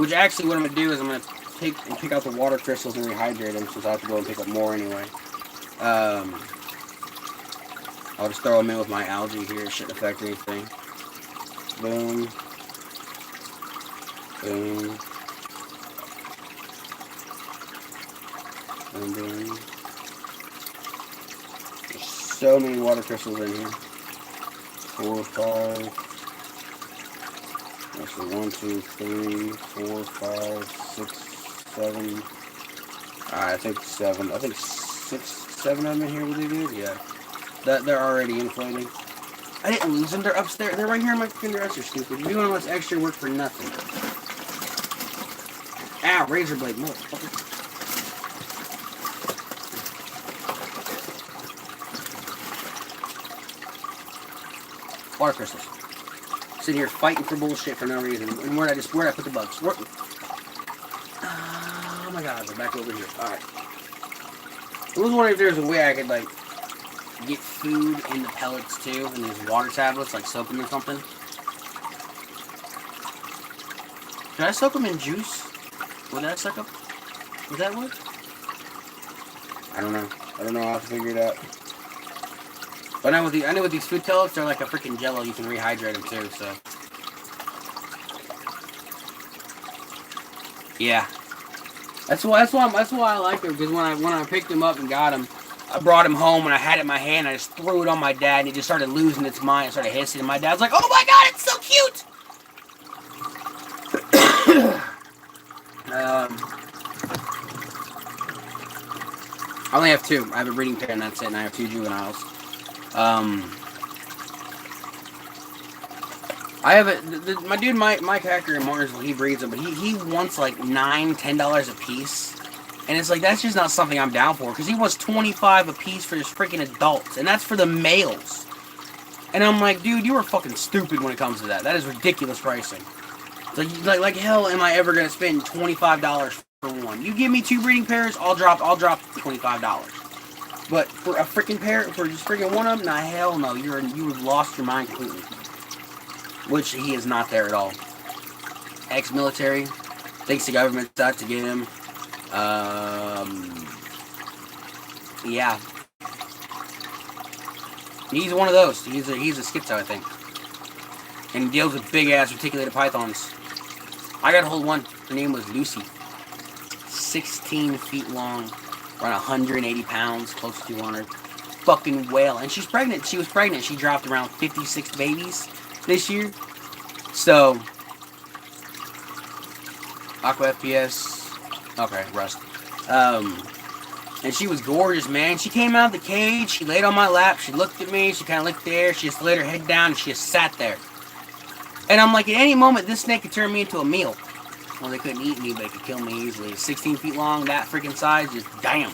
Which actually what I'm going to do is I'm going to pick out the water crystals and rehydrate them, since I have to go and pick up more anyway. I'll just throw them in with my algae here. It shouldn't affect anything. Boom. Boom. And then there's so many water crystals in here. 4, 5. Actually, 1, 2, 3, 4, 5, 6, 7. Alright, I think 7. I think 6, 7 of them in here really good. Yeah. They're already inflating. I didn't lose them. They're upstairs. They're right here in my freaking dresser, stupid. You're doing all this extra work for nothing. Ow, razor blade, motherfucker. Water crystals. Sitting here fighting for bullshit for no reason. And where'd I put the bugs? Oh my god, they're back over here. Alright. I was wondering if there's a way I could, like, get food in the pellets too, and these water tablets, like soak them in something. Should I soak them in juice? Would that suck up? Would that work? I don't know. I don't know how to figure it out. But I know with these food pellets, they're like a freaking Jello. You can rehydrate them too. So yeah, that's why I like them, because when I picked them up and got them, I brought him home and I had it in my hand. I just threw it on my dad, and it just started losing its mind. It started hissing, and my dad's like, "Oh my god, it's so cute!" I only have 2. I have a breeding pair, and that's it. And I have 2 juveniles. I have my dude Mike Hacker in Martinsville. He breeds them, but he wants like $9, $10 a piece. And it's like, that's just not something I'm down for, because he wants $25 a piece for his freaking adults, and that's for the males. And I'm like, dude, you are fucking stupid when it comes to that. That is ridiculous pricing. Like hell, am I ever gonna spend $25 for one? You give me 2 breeding pairs, I'll drop $25. But for a freaking pair, for just freaking one of them, nah, hell no. You've lost your mind completely. Which he is not there at all. Ex-military, thinks the government's out to get him. Yeah. He's one of those. He's a schizo, I think. And he deals with big-ass reticulated pythons. I got a hold of one. Her name was Lucy. 16 feet long. Around 180 pounds. Close to 200. Fucking whale. And she's pregnant. She was pregnant. She dropped around 56 babies this year. So, Aqua FPS. Okay, Rust. And she was gorgeous, man. She came out of the cage, she laid on my lap, she looked at me, she kind of looked there, she just laid her head down, and she just sat there. And I'm like, at any moment, this snake could turn me into a meal. Well, they couldn't eat me, but they could kill me easily. 16 feet long, that freaking size, just damn.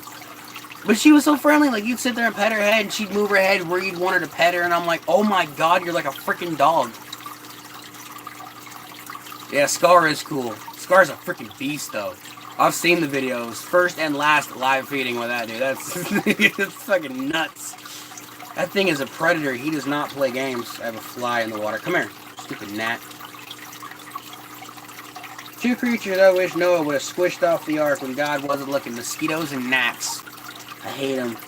But she was so friendly, like, you'd sit there and pet her head, and she'd move her head where you'd want her to pet her, and I'm like, oh my god, you're like a freaking dog. Yeah, Scar is cool. Scar's a freaking beast, though. I've seen the videos, first and last live feeding with that dude. That's it's fucking nuts. That thing is a predator. He does not play games. I have a fly in the water. Come here, stupid gnat. 2 creatures I wish Noah would have squished off the ark when God wasn't looking. Mosquitoes and gnats. I hate them.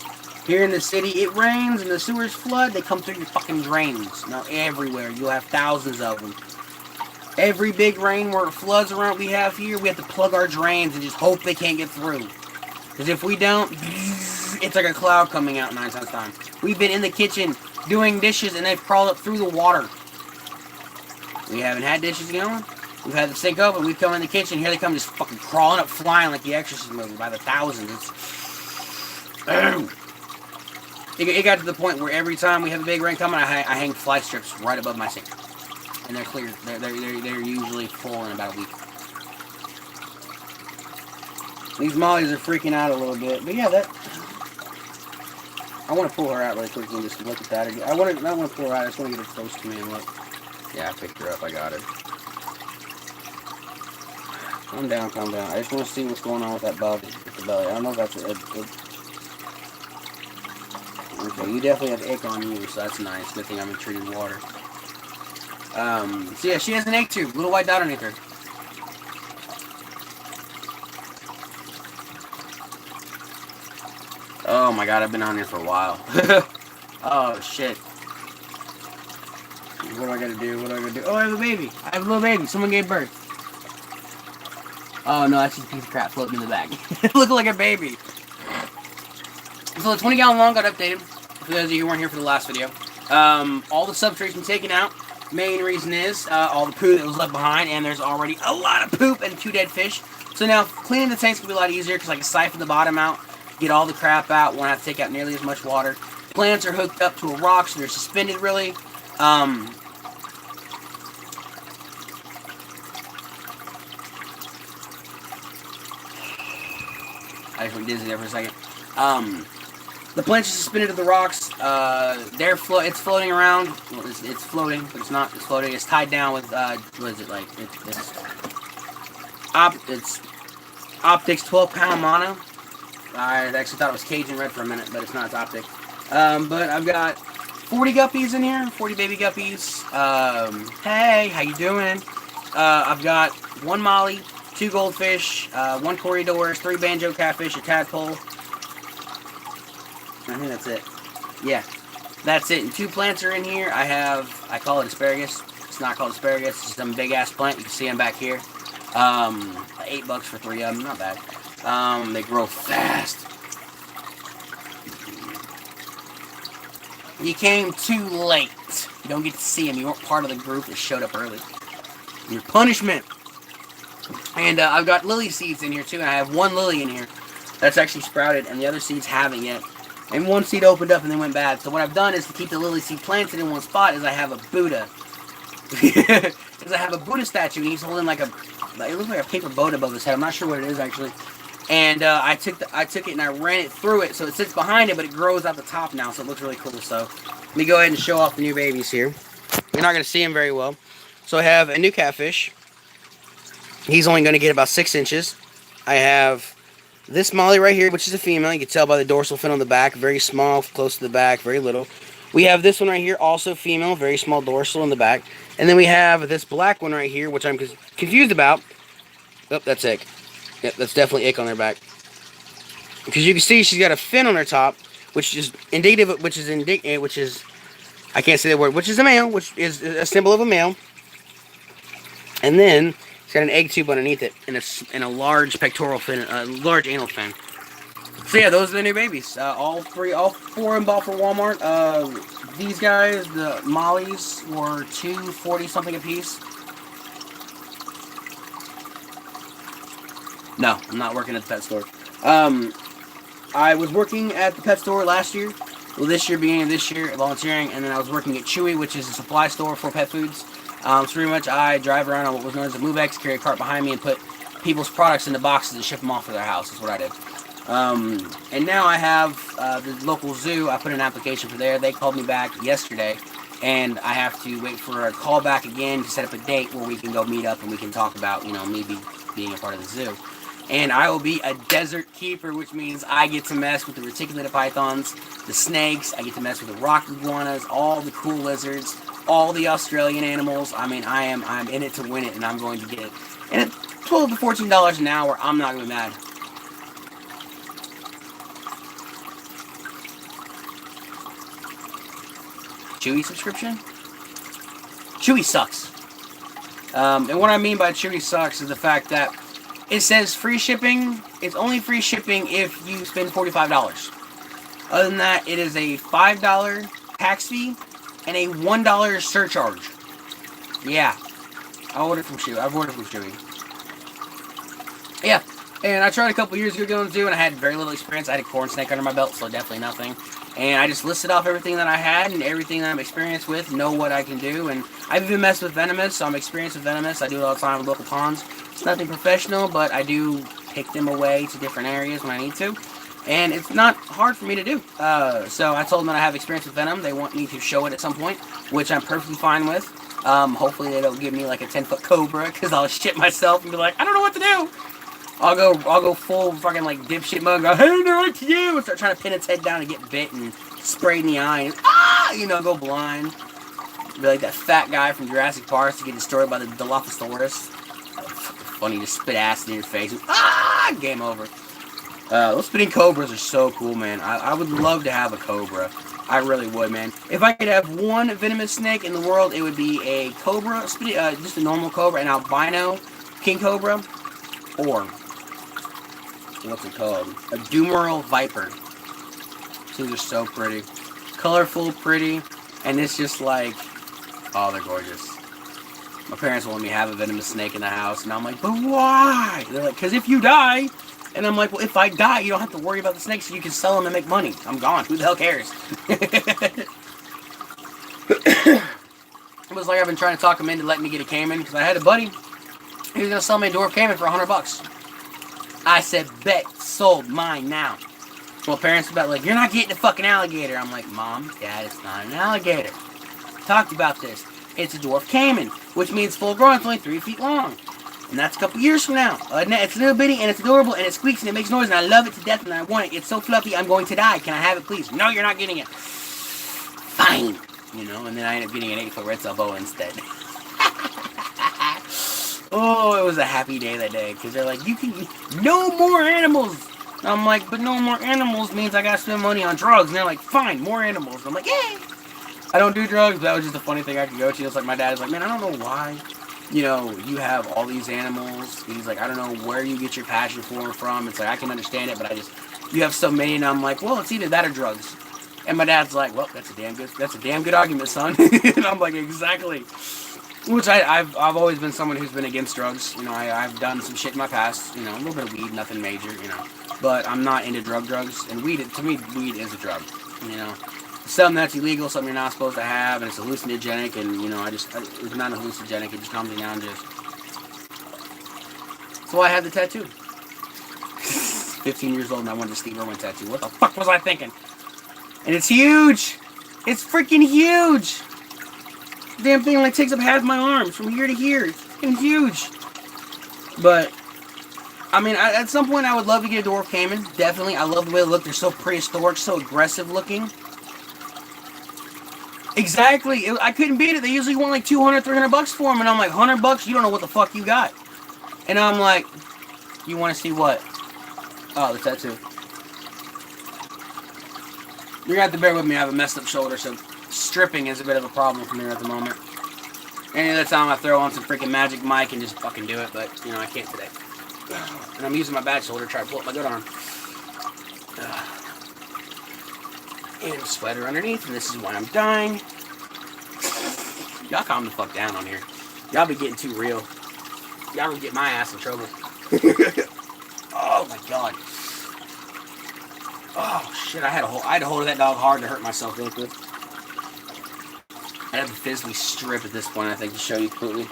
Here in the city, it rains and the sewers flood. They come through your fucking drains. Now everywhere, you'll have thousands of them. Every big rain where it floods around we have here, we have to plug our drains and just hope they can't get through. Because if we don't, it's like a cloud coming out 9 times time. We've been in the kitchen doing dishes and they've crawled up through the water. We haven't had dishes going. We've had the sink open. We come in the kitchen. Here they come, just fucking crawling up, flying like the Exorcist movie by the thousands. It got to the point where every time we have a big rain coming, I hang fly strips right above my sink, and they're clear. They're usually full in about a week. These mollies are freaking out a little bit, but yeah, I want to pull her out really quickly and just look at that again. I want to pull her out. I just want to get her close to me and look. Yeah, I picked her up. I got her. Calm down, calm down. I just want to see what's going on with that bug, with the belly. I don't know if that's okay, you definitely have ick on you, so that's nice. Good thing I'm in treated water. So yeah, she has an egg tube. Little white dot underneath her. Oh my god, I've been on here for a while. Oh shit. What do I gotta do? What do I gotta do? Oh, I have a baby. I have a little baby. Someone gave birth. Oh no, that's just a piece of crap floating in the bag. It looked like a baby. So the 20-gallon long got updated. For those of you who weren't here for the last video. All the substrate's been taken out. Main reason is all the poo that was left behind, and there's already a lot of poop and 2 dead fish. So now cleaning the tank's gonna be a lot easier because I can siphon the bottom out, get all the crap out, won't have to take out nearly as much water. Plants are hooked up to a rock, so they're suspended really. I just went dizzy there for a second. The plants are suspended to the rocks. It's floating around. Well, it's floating, but it's not. It's floating. It's tied down with what is it like? It's Optics 12-pound mono. I actually thought it was Cajun red for a minute, but it's not. It's Optic. But I've got 40 guppies in here. 40 baby guppies. Hey, how you doing? I've got 1 molly, 2 goldfish, 1 corridors, 3 banjo catfish, a tadpole. I think that's it. Yeah, that's it. And 2 plants are in here. I call it asparagus. It's not called asparagus. It's some big ass plant. You can see them back here. $8 for 3 of them. Not bad. They grow fast. You came too late. You don't get to see them. You weren't part of the group that showed up early. Your punishment. And I've got lily seeds in here too. And I have 1 lily in here that's actually sprouted, and the other seeds haven't yet. And 1 seed opened up and then went bad. So what I've done is to keep the lily seed planted in one spot is I have a Buddha. Because I have a Buddha statue and he's holding like it looks like a paper boat above his head. I'm not sure what it is actually. And I took it and I ran it through it, so it sits behind it, but it grows out the top now, so it looks really cool. So let me go ahead and show off the new babies here. You're not going to see them very well. So I have a new catfish. He's only going to get about 6 inches. I have this molly right here, which is a female. You can tell by the dorsal fin on the back. Very small, close to the back, very little. We have this one right here, also female, very small dorsal in the back. And then we have this black one right here, which I'm confused about. Oh, that's ick. Yep, that's definitely ick on her back. Because you can see she's got a fin on her top, which is indicative, I can't say the word, which is a male, which is a symbol of a male. And then it's got an egg tube underneath it, and a large pectoral fin, a large anal fin. So yeah, those are the new babies. All 4 of them bought for Walmart. These guys, the mollies, were $2.40 something a piece. No, I'm not working at the pet store. I was working at the pet store last year. Well, this year, beginning of this year, volunteering, and then I was working at Chewy, which is a supply store for pet foods. So pretty much I drive around on what was known as a MoveX, carry a cart behind me, and put people's products into boxes and ship them off to their house. That's what I did. And now I have the local zoo. I put an application for there. They called me back yesterday, and I have to wait for a call back again to set up a date where we can go meet up and we can talk about, me being a part of the zoo. And I will be a desert keeper, which means I get to mess with the reticulated pythons, the snakes, I get to mess with the rock iguanas, all the cool lizards, all the Australian animals. I mean, I'm in it to win it, and I'm going to get it. And at $12 to $14 an hour, I'm not going to be mad. Chewy subscription? Chewy sucks. And what I mean by Chewy sucks is the fact that it says free shipping. It's only free shipping if you spend $45. Other than that, it is a $5 tax fee and a $1 surcharge. Yeah. I've ordered from Chewy. Yeah. And I tried a couple years ago going to do, and I had very little experience. I had a corn snake under my belt, so definitely nothing. And I just listed off everything that I had and everything that I'm experienced with, know what I can do. And I've even messed with venomous, so I'm experienced with venomous. I do it all the time with local ponds. It's nothing professional, but I do take them away to different areas when I need to. And it's not hard for me to do. So I told them that I have experience with venom. They want me to show it at some point, which I'm perfectly fine with. Hopefully they don't give me like a 10-foot cobra, because I'll shit myself and be like, I don't know what to do. I'll go full fucking like dipshit mode and go, hey, no, what to do? And start trying to pin its head down and get bit and sprayed in the eye and, you know, go blind. Be like that fat guy from Jurassic Park to get destroyed by the Dilophosaurus. Funny to spit acid in your face. And, game over. Those spitting cobras are so cool, man. I would love to have a cobra. I really would, man. If I could have one venomous snake in the world, it would be a cobra, just a normal cobra, an albino king cobra, or what's it called? A Dumeral viper. These are so pretty. Colorful, pretty, and it's just like, oh, they're gorgeous. My parents won't let me have a venomous snake in the house, and I'm like, but why? They're like, because if you die, and I'm like, well, if I die, you don't have to worry about the snakes, so you can sell them and make money. I'm gone. Who the hell cares? It was like I've been trying to talk him into letting me get a caiman, because I had a buddy. He was going to sell me a dwarf caiman for $100. I said, bet, sold, mine now. Well, parents about like, you're not getting a fucking alligator. I'm like, Mom, Dad, it's not an alligator. Talked about this. It's a dwarf caiman, which means full grown. It's only 3 feet long. And that's a couple years from now. It's a little bitty, and it's adorable, and it squeaks, and it makes noise, and I love it to death, and I want it. It's so fluffy, I'm going to die. Can I have it, please? No, you're not getting it. Fine. You know, and then I end up getting an 8-foot red tail boa instead. Oh, it was a happy day that day, because they're like, you can no more animals. And I'm like, but no more animals means I gotta spend money on drugs. And they're like, fine, more animals. And I'm like, yay. I don't do drugs, but that was just a funny thing I could go to. It's like my dad is like, man, I don't know why, you know, you have all these animals. He's like, I don't know where you get your passion for them from. It's like, I can understand it, but you have so many. And I'm like, well, it's either that or drugs. And my dad's like, well, that's a damn good argument, son. And I'm like, exactly. Which I've always been someone who's been against drugs. You know, I've done some shit in my past. You know, a little bit of weed, nothing major. You know, but I'm not into drugs. And weed, to me, weed is a drug. You know, something that's illegal, something you're not supposed to have, and it's hallucinogenic. And you know, it's not hallucinogenic. It just calms me down. So I had the tattoo. 15 years old, and I wanted a Steve Irwin tattoo. What the fuck was I thinking? And it's huge. It's freaking huge. Damn thing like takes up half my arms from here to here. It's fucking huge. But I mean, at some point I would love to get a dwarf caiman. Definitely. I love the way they look. They're so prehistoric, so aggressive looking. Exactly. I couldn't beat it. They usually want like $200, $300 for them, and I'm like, $100? You don't know what the fuck you got. And I'm like, you want to see what? Oh, the tattoo. You're gonna have to bear with me. I have a messed up shoulder, so stripping is a bit of a problem for me at the moment. Any other time I throw on some freaking Magic Mike and just fucking do it, but, you know, I can't today. And I'm using my bad shoulder to try to pull up my good arm. And a sweater underneath, and this is why I'm dying. Y'all calm the fuck down on here. Y'all be getting too real. Y'all will get my ass in trouble. Oh my god. Oh shit, I had to hold of that dog hard to hurt myself real quick. I have to physically strip at this point, I think, to show you completely.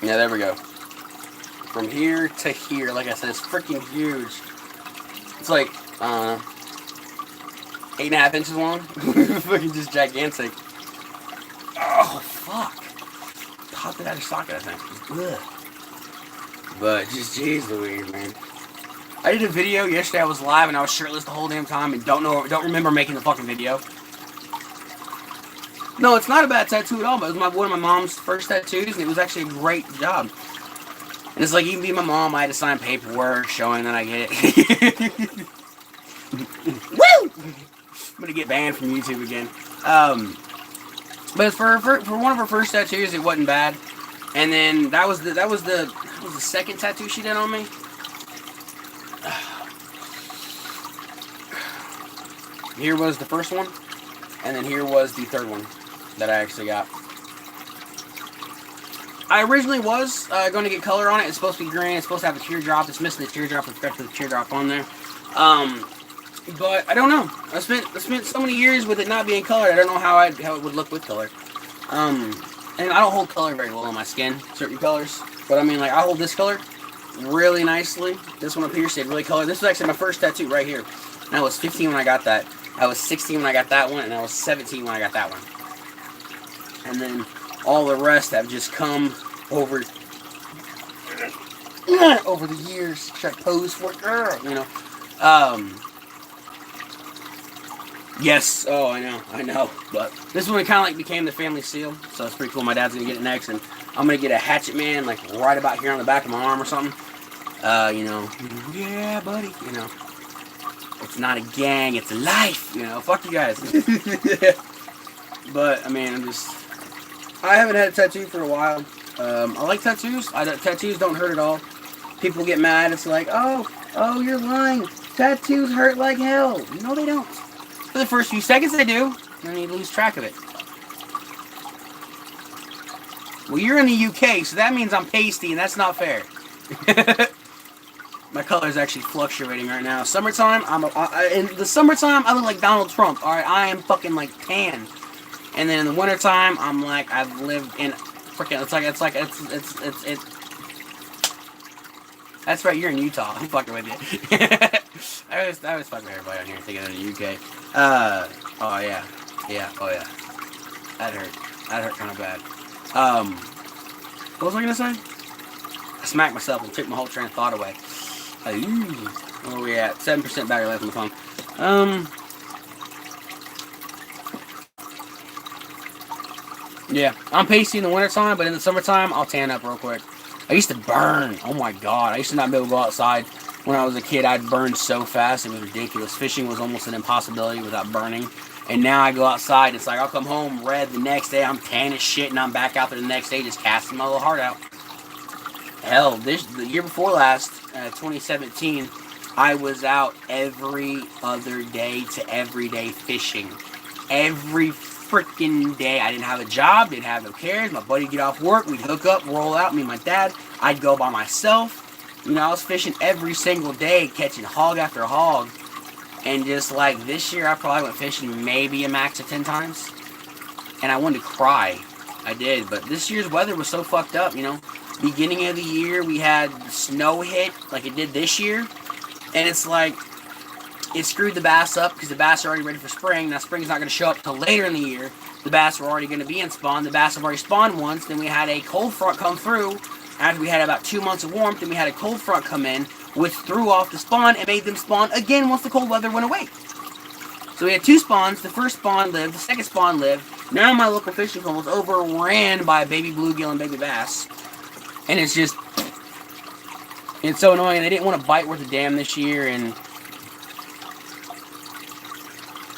Yeah, there we go. From here to here, like I said, it's freaking huge. It's like, 8.5 inches long. Fucking just gigantic. Oh, fuck. Popped it out of socket, I think. Ugh. But just jeez Louise, man. I did a video yesterday. I was live and I was shirtless the whole damn time and don't remember making the fucking video. No, it's not a bad tattoo at all, but it was one of my mom's first tattoos, and it was actually a great job. And it's like, you can be my mom. I had to sign paperwork showing that I get it. Woo! I'm gonna get banned from YouTube again. But for one of her first tattoos, it wasn't bad. And then that was the second tattoo she did on me. here was the first one, and then here was the third one that I actually got. I originally was going to get color on it. It's supposed to be green. It's supposed to have a teardrop. It's missing the teardrop. I forgot to put the teardrop on there. But I don't know. I spent so many years with it not being colored. I don't know how it would look with color. And I don't hold color very well on my skin, certain colors. But I mean, like, I hold this color really nicely. This one up here stayed really colored. This was actually my first tattoo right here. And I was 15 when I got that. I was 16 when I got that one, and I was 17 when I got that one. And then all the rest have just come over the years. Should I pose for it? You know. Yes. Oh, I know. But this one kind of like became the family seal, so it's pretty cool. My dad's gonna get it next, and I'm gonna get a hatchet man like right about here on the back of my arm or something. You know. Yeah, buddy. You know. It's not a gang. It's a life. You know. Fuck you guys. But I mean, I haven't had a tattoo for a while. I like tattoos. Tattoos don't hurt at all. People get mad. It's like, oh, you're lying. Tattoos hurt like hell. No, they don't. For the first few seconds, they do. Then you lose track of it. Well, you're in the UK, so that means I'm pasty, and that's not fair. My color is actually fluctuating right now. Summertime, in the summertime, I look like Donald Trump. All right, I am fucking like tan. And then in the wintertime, I'm like, I've lived in freaking, it's. That's right, you're in Utah. I'm fucking with you. I was fucking with everybody on here thinking in the UK. Oh yeah. That hurt kind of bad. What was I gonna say? I smacked myself and took my whole train of thought away. Where are we at? 7% battery life on the phone. Yeah, I'm pasty in the wintertime, but in the summertime, I'll tan up real quick. I used to burn. Oh my god. I used to not be able to go outside. When I was a kid, I'd burn so fast. It was ridiculous. Fishing was almost an impossibility without burning. And now I go outside. It's like I'll come home red the next day. I'm tan as shit, and I'm back out there the next day just casting my little heart out. Hell, the year before last, 2017, I was out every other day to every day fishing. Every freaking day. I didn't have a job, didn't have no cares. My buddy'd get off work, we'd hook up, roll out, me and my dad. I'd go by myself. You know, I was fishing every single day, catching hog after hog. And just like this year, I probably went fishing maybe a max of 10 times. And I wanted to cry. I did, but this year's weather was so fucked up, you know. Beginning of the year, we had snow hit like it did this year. And it's like, it screwed the bass up because the bass are already ready for spring. Now, spring's not going to show up till later in the year. The bass were already going to be in spawn. The bass have already spawned once. Then we had a cold front come through. After we had about 2 months of warmth, then we had a cold front come in, which threw off the spawn and made them spawn again once the cold weather went away. So we had 2 spawns. The first spawn lived. The second spawn lived. Now my local fishing pool is overran by baby bluegill and baby bass. And it's just, it's so annoying. They didn't want to bite worth a damn this year, and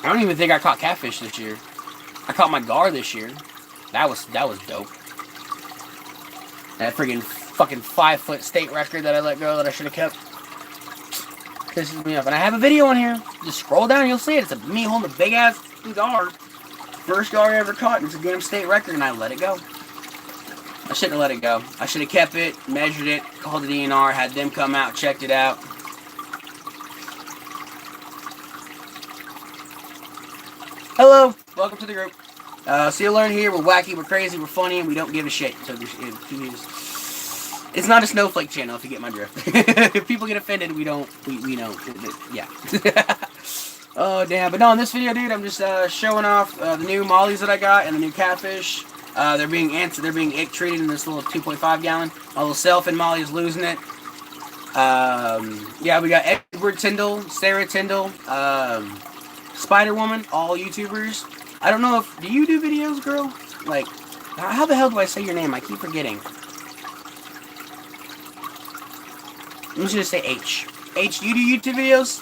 I don't even think I caught catfish this year. I caught my gar this year. That was dope. That friggin' fucking 5-foot state record that I let go that I should have kept pisses me off. And I have a video on here. Just scroll down and you'll see it. It's me holding a big ass gar. First gar I ever caught, and it's a damn state record, and I let it go. I shouldn't have let it go. I should have kept it, measured it, called the DNR, had them come out, checked it out. Hello, welcome to the group. So you'll learn here, we're wacky, we're crazy, we're funny, and we don't give a shit. So it's not a snowflake channel, if you get my drift. If people get offended, we know, yeah. Oh, damn. But no, in this video, dude, I'm just showing off the new mollies that I got and the new catfish. They're being ick treated in this little 2.5 gallon. My little sailfin molly is losing it. Yeah, we got Edward Tyndall, Sarah Tyndall, Spider Woman, all YouTubers. I don't know if, do you do videos, girl? Like, how the hell do I say your name? I keep forgetting. I'm just gonna say H. H, you do YouTube videos?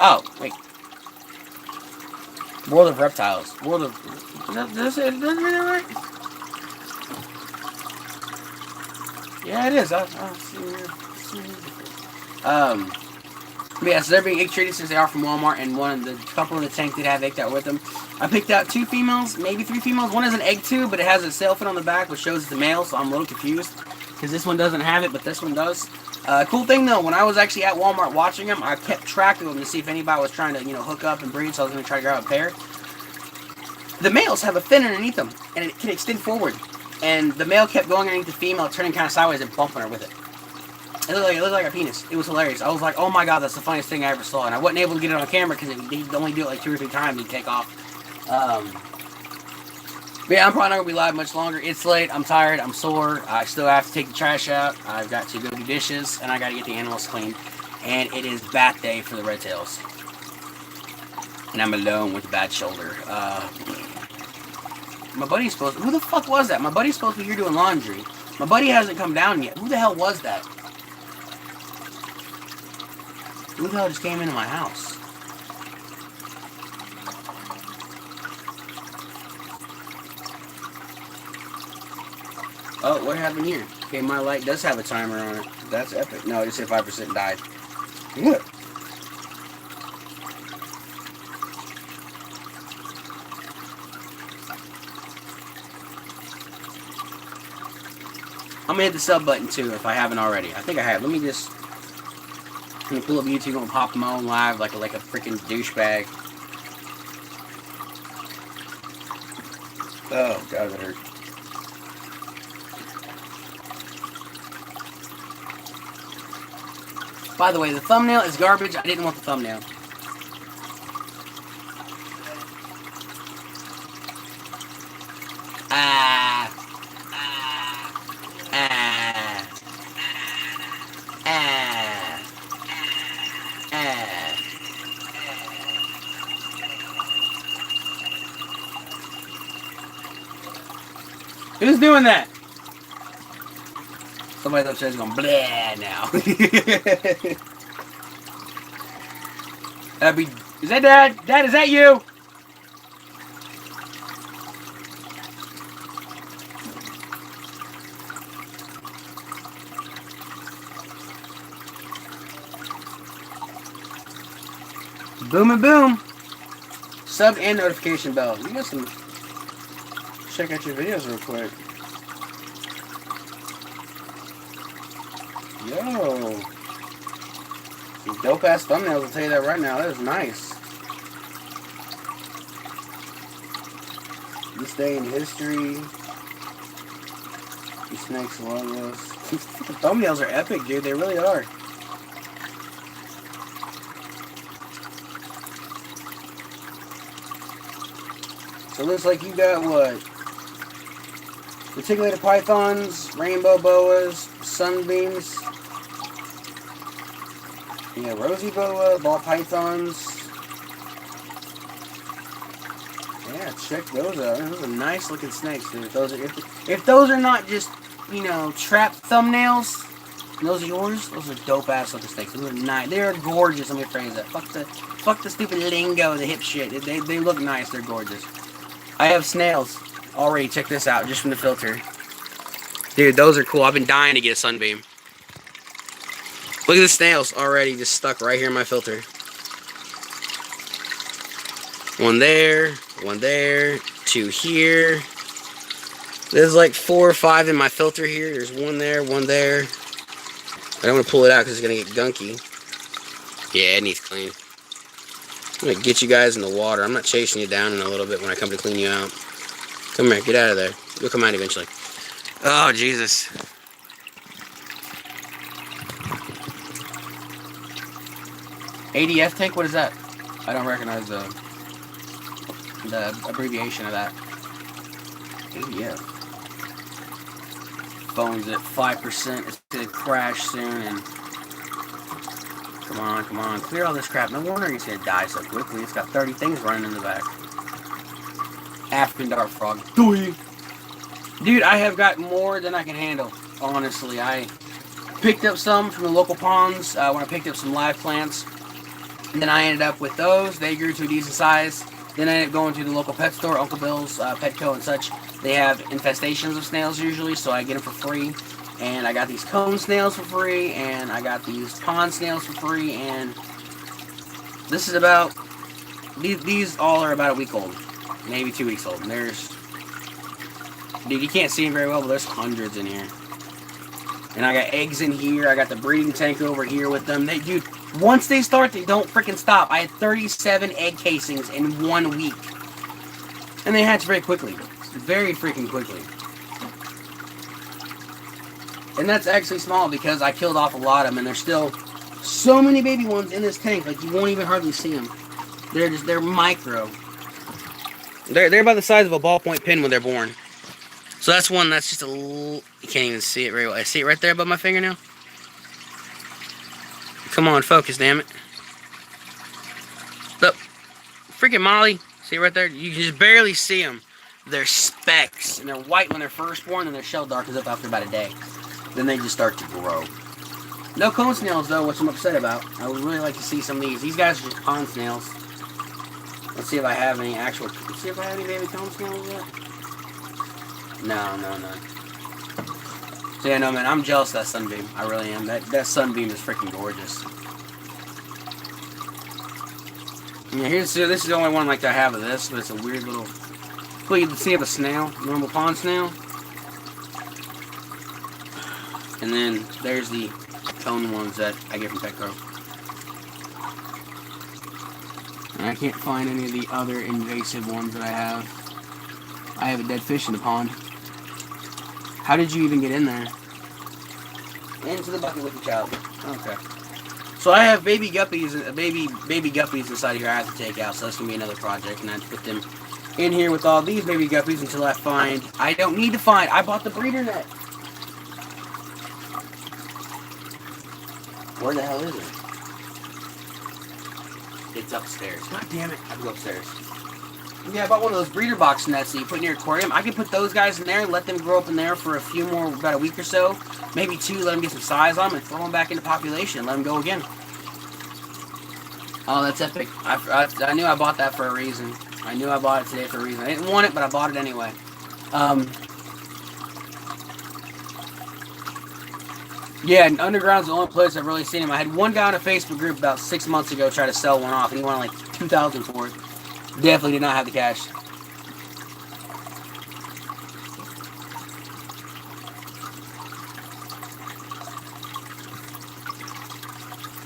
Oh, wait. World of Reptiles. World of... Does it right? Yeah, it is. I'll see here. But yeah, so they're being egg treated since they are from Walmart, and the couple in the tank did have egg out with them. I picked out 2 females, maybe 3 females. One is an egg tube, but it has a sailfin on the back, which shows it's a male, so I'm a little confused because this one doesn't have it, but this one does. Cool thing though, when I was actually at Walmart watching them, I kept track of them to see if anybody was trying to, hook up and breed, so I was going to try to grab a pair. The males have a fin underneath them, and it can extend forward. And the male kept going underneath the female, turning kind of sideways and bumping her with it. It looked like a penis. It was hilarious. I was like, oh my god, that's the funniest thing I ever saw. And I wasn't able to get it on camera because he'd only do it like 2 or 3 times and he'd take off. But yeah, I'm probably not going to be live much longer. It's late. I'm tired. I'm sore. I still have to take the trash out. I've got to go do dishes. And I got to get the animals cleaned. And it is bath day for the red tails. And I'm alone with a bad shoulder. My buddy's supposed to... Who the fuck was that? My buddy's supposed to be here doing laundry. My buddy hasn't come down yet. Who the hell was that? Who the hell just came into my house? Oh, what happened here? Okay, my light does have a timer on it. That's epic. No, it just said 5% died. What? I'm gonna hit the sub button too if I haven't already. I think I have. Let me just... I'm gonna pull up YouTube and pop my own live like a freaking douchebag. Oh, God, that hurt. By the way, the thumbnail is garbage. I didn't want the thumbnail. Who's doing that? Somebody's upstairs going blah now. That'd be... Is that Dad? Dad, is that you? Boom and boom. Sub and notification bell. You must check out your videos real quick. Yo. Some dope ass thumbnails, I'll tell you that right now. That is nice. This day in history. These snakes love us. These thumbnails are epic, dude. They really are. So it looks like you got what? Reticulated pythons, rainbow boas, sunbeams. Yeah, rosy boa, ball pythons. Yeah, check those out. Those are nice looking snakes, dude. If those are not just, trap thumbnails, and those are yours, those are dope ass looking snakes. Those are nice. They're gorgeous. Let me phrase that. Fuck the stupid lingo, the hip shit. They look nice. They're gorgeous. I have snails already. Check this out, just from the filter. Dude, those are cool. I've been dying to get a sunbeam. Look at the snails already just stuck right here in my filter. One there, 2 here. There's like 4 or 5 in my filter here. There's one there, one there. I don't want to pull it out because it's going to get gunky. Yeah, it needs clean. I'm going to get you guys in the water. I'm not chasing you down in a little bit when I come to clean you out. Come here, get out of there. You'll come out eventually. Oh, Jesus. ADF tank? What is that? I don't recognize the abbreviation of that. ADF. Phone's at 5%. It's going to crash soon and... Come on, clear all this crap. No wonder he's gonna die so quickly. It's got 30 things running in the back. African dart frog. Dude, I have got more than I can handle, honestly. I picked up some from the local ponds when I picked up some live plants. And then I ended up with those. They grew to a decent size. Then I ended up going to the local pet store, Uncle Bill's, Petco and such. They have infestations of snails usually, so I get them for free. And I got these cone snails for free, and I got these pond snails for free, and This is about... These all are about a week old. Maybe 2 weeks old. And there's... Dude, you can't see them very well, but there's hundreds in here. And I got eggs in here. I got the breeding tank over here with them. Dude, once they start, they don't freaking stop. I had 37 egg casings in 1 week. And they hatch very quickly. Very freaking quickly. And that's actually small because I killed off a lot of them. And there's still so many baby ones in this tank. Like, you won't even hardly see them. They're micro. They're about the size of a ballpoint pen when they're born. So that's one that's just a little... You can't even see it very well. I see it right there above my fingernail. Come on, focus, damn it. Look. Freaking Molly. See it right there? You can just barely see them. They're specks. And they're white when they're first born, and their shell darkens up after about a day. Then they just start to grow. No cone snails, though, which I'm upset about. I would really like to see some of these. These guys are just pond snails. Let's see if I have any actual... Let's see if I have any baby cone snails yet. No. So yeah, no, man, I'm jealous of that sunbeam. I really am. That sunbeam is freaking gorgeous. Yeah, this is the only one like I have of this, but it's a weird little... Well, you can see of a snail, normal pond snail. And then there's the cone ones that I get from Petco. And I can't find any of the other invasive ones that I have. I have a dead fish in the pond. How did you even get in there? Into the bucket with the child. Okay. So I have baby guppies, baby guppies inside here I have to take out, so that's going to be another project, and I have to put them in here with all these baby guppies until I find... I don't need to find... I bought the breeder net. Where the hell is it? It's upstairs. God damn it. I have to go upstairs. Yeah, I bought one of those breeder box nets that you put in your aquarium. I can put those guys in there, let them grow up in there for a few more, about a week or so. Maybe 2, let them get some size on them, and throw them back into population and let them go again. Oh, that's epic. I knew I bought that for a reason. I knew I bought it today for a reason. I didn't want it, but I bought it anyway. Yeah, and Underground's the only place I've really seen him. I had one guy in a Facebook group about 6 months ago try to sell one off, and he wanted like $2,000 for it. Definitely did not have the cash.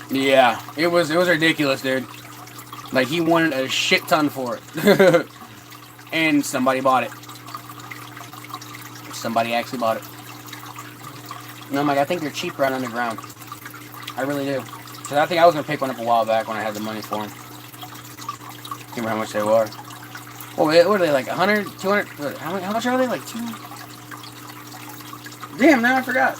Yeah, it was ridiculous, dude. Like, he wanted a shit ton for it. And somebody bought it. Somebody actually bought it. And I'm like, I think they're cheaper on Underground. I really do. Because I think I was going to pick one up a while back when I had the money for them. Can't remember how much they were. Oh, what are they, like 100, 200? How much are they? Like 2? Damn, now I forgot.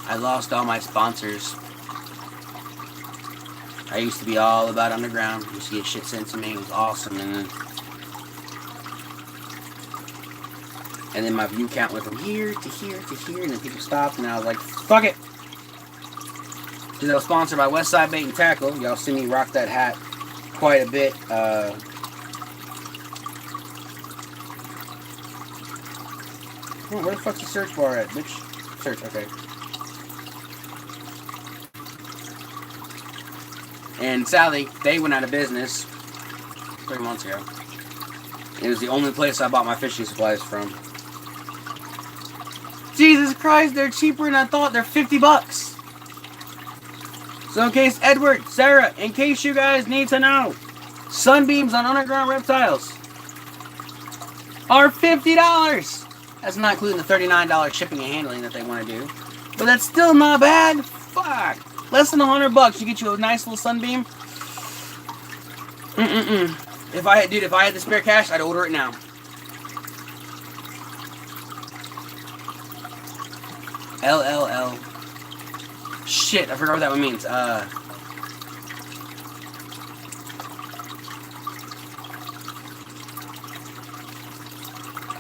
I lost all my sponsors. I used to be all about Underground. I used to get shit sent to me. It was awesome. And then my view count went from here to here to here, and then people stopped, and I was like, fuck it. Because I was sponsored by Westside Bait and Tackle. Y'all see me rock that hat quite a bit. Oh, where the fuck's the search bar at, bitch? Search, okay. And sadly, they went out of business 3 months ago. It was the only place I bought my fishing supplies from. Jesus Christ, they're cheaper than I thought. They're $50. So in case, Edward, Sarah, in case you guys need to know, sunbeams on Underground reptiles are $50. That's not including the $39 shipping and handling that they want to do. But that's still not bad. Fuck. Less than $100, you get you a nice little sunbeam. If I had the spare cash, I'd order it now. LLL. Shit, I forgot what that one means.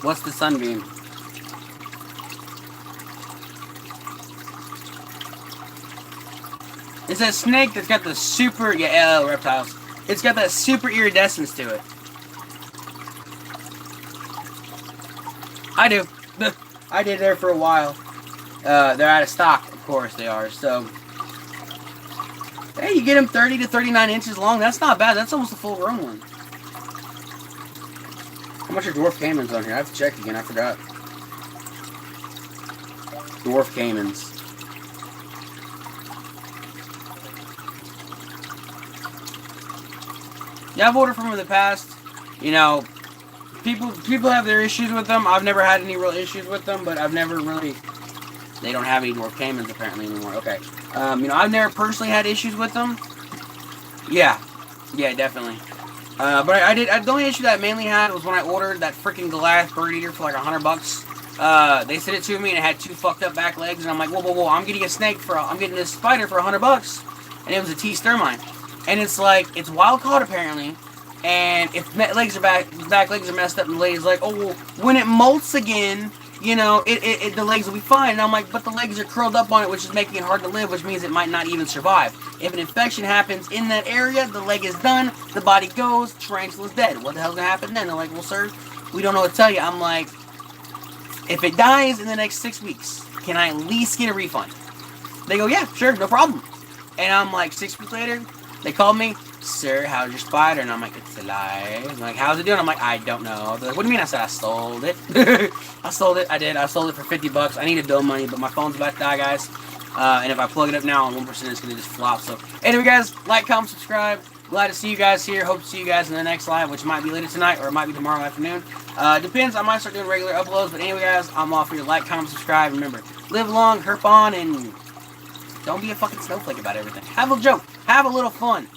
What's the sunbeam? It's a snake that's got the super... Yeah, LL reptiles. It's got that super iridescence to it. I do. I did there for a while. They're out of stock, of course they are. So, hey, you get them 30 to 39 inches long. That's not bad. That's almost a full-grown one. How much are dwarf caimans on here? I have to check again. I forgot. Dwarf caimans. Yeah, I've ordered from them in the past. You know, people have their issues with them. I've never had any real issues with them, but I've never really... They don't have any dwarf caimans apparently anymore. Okay. You know, I've never personally had issues with them. Yeah. Yeah, definitely. But I did. The only issue that I mainly had was when I ordered that freaking Goliath bird eater for like $100. They sent it to me and it had 2 fucked up back legs, and I'm like, whoa, whoa, whoa! I'm getting I'm getting this spider for $100, and it was a T Sturmine, and it's like it's wild caught apparently, and if back legs are messed up, and the lady's like, oh, well, when it molts again, you know, the legs will be fine. And I'm like, but the legs are curled up on it, which is making it hard to live, which means it might not even survive. If an infection happens in that area, the leg is done, the body goes, tarantula's dead. What the hell's gonna happen then? They're like, well, sir, we don't know what to tell you. I'm like, if it dies in the next 6 weeks, can I at least get a refund? They go, yeah, sure, no problem. And I'm like, 6 weeks later, they call me, sir, how's your spider? And I'm like, it's alive. I'm like, how's it doing? I'm like, I don't know. They're like, what do you mean? I said, I sold it. I sold it. I did. I sold it for $50. I needed bill money, but my phone's about to die, guys. And if I plug it up now on 1%, it's going to just flop. So, anyway, guys, like, comment, subscribe. Glad to see you guys here. Hope to see you guys in the next live, which might be later tonight or it might be tomorrow afternoon. Depends. I might start doing regular uploads. But anyway, guys, I'm off here. Like, comment, subscribe. Remember, live long, herp on, and don't be a fucking snowflake about everything. Have a joke. Have a little fun.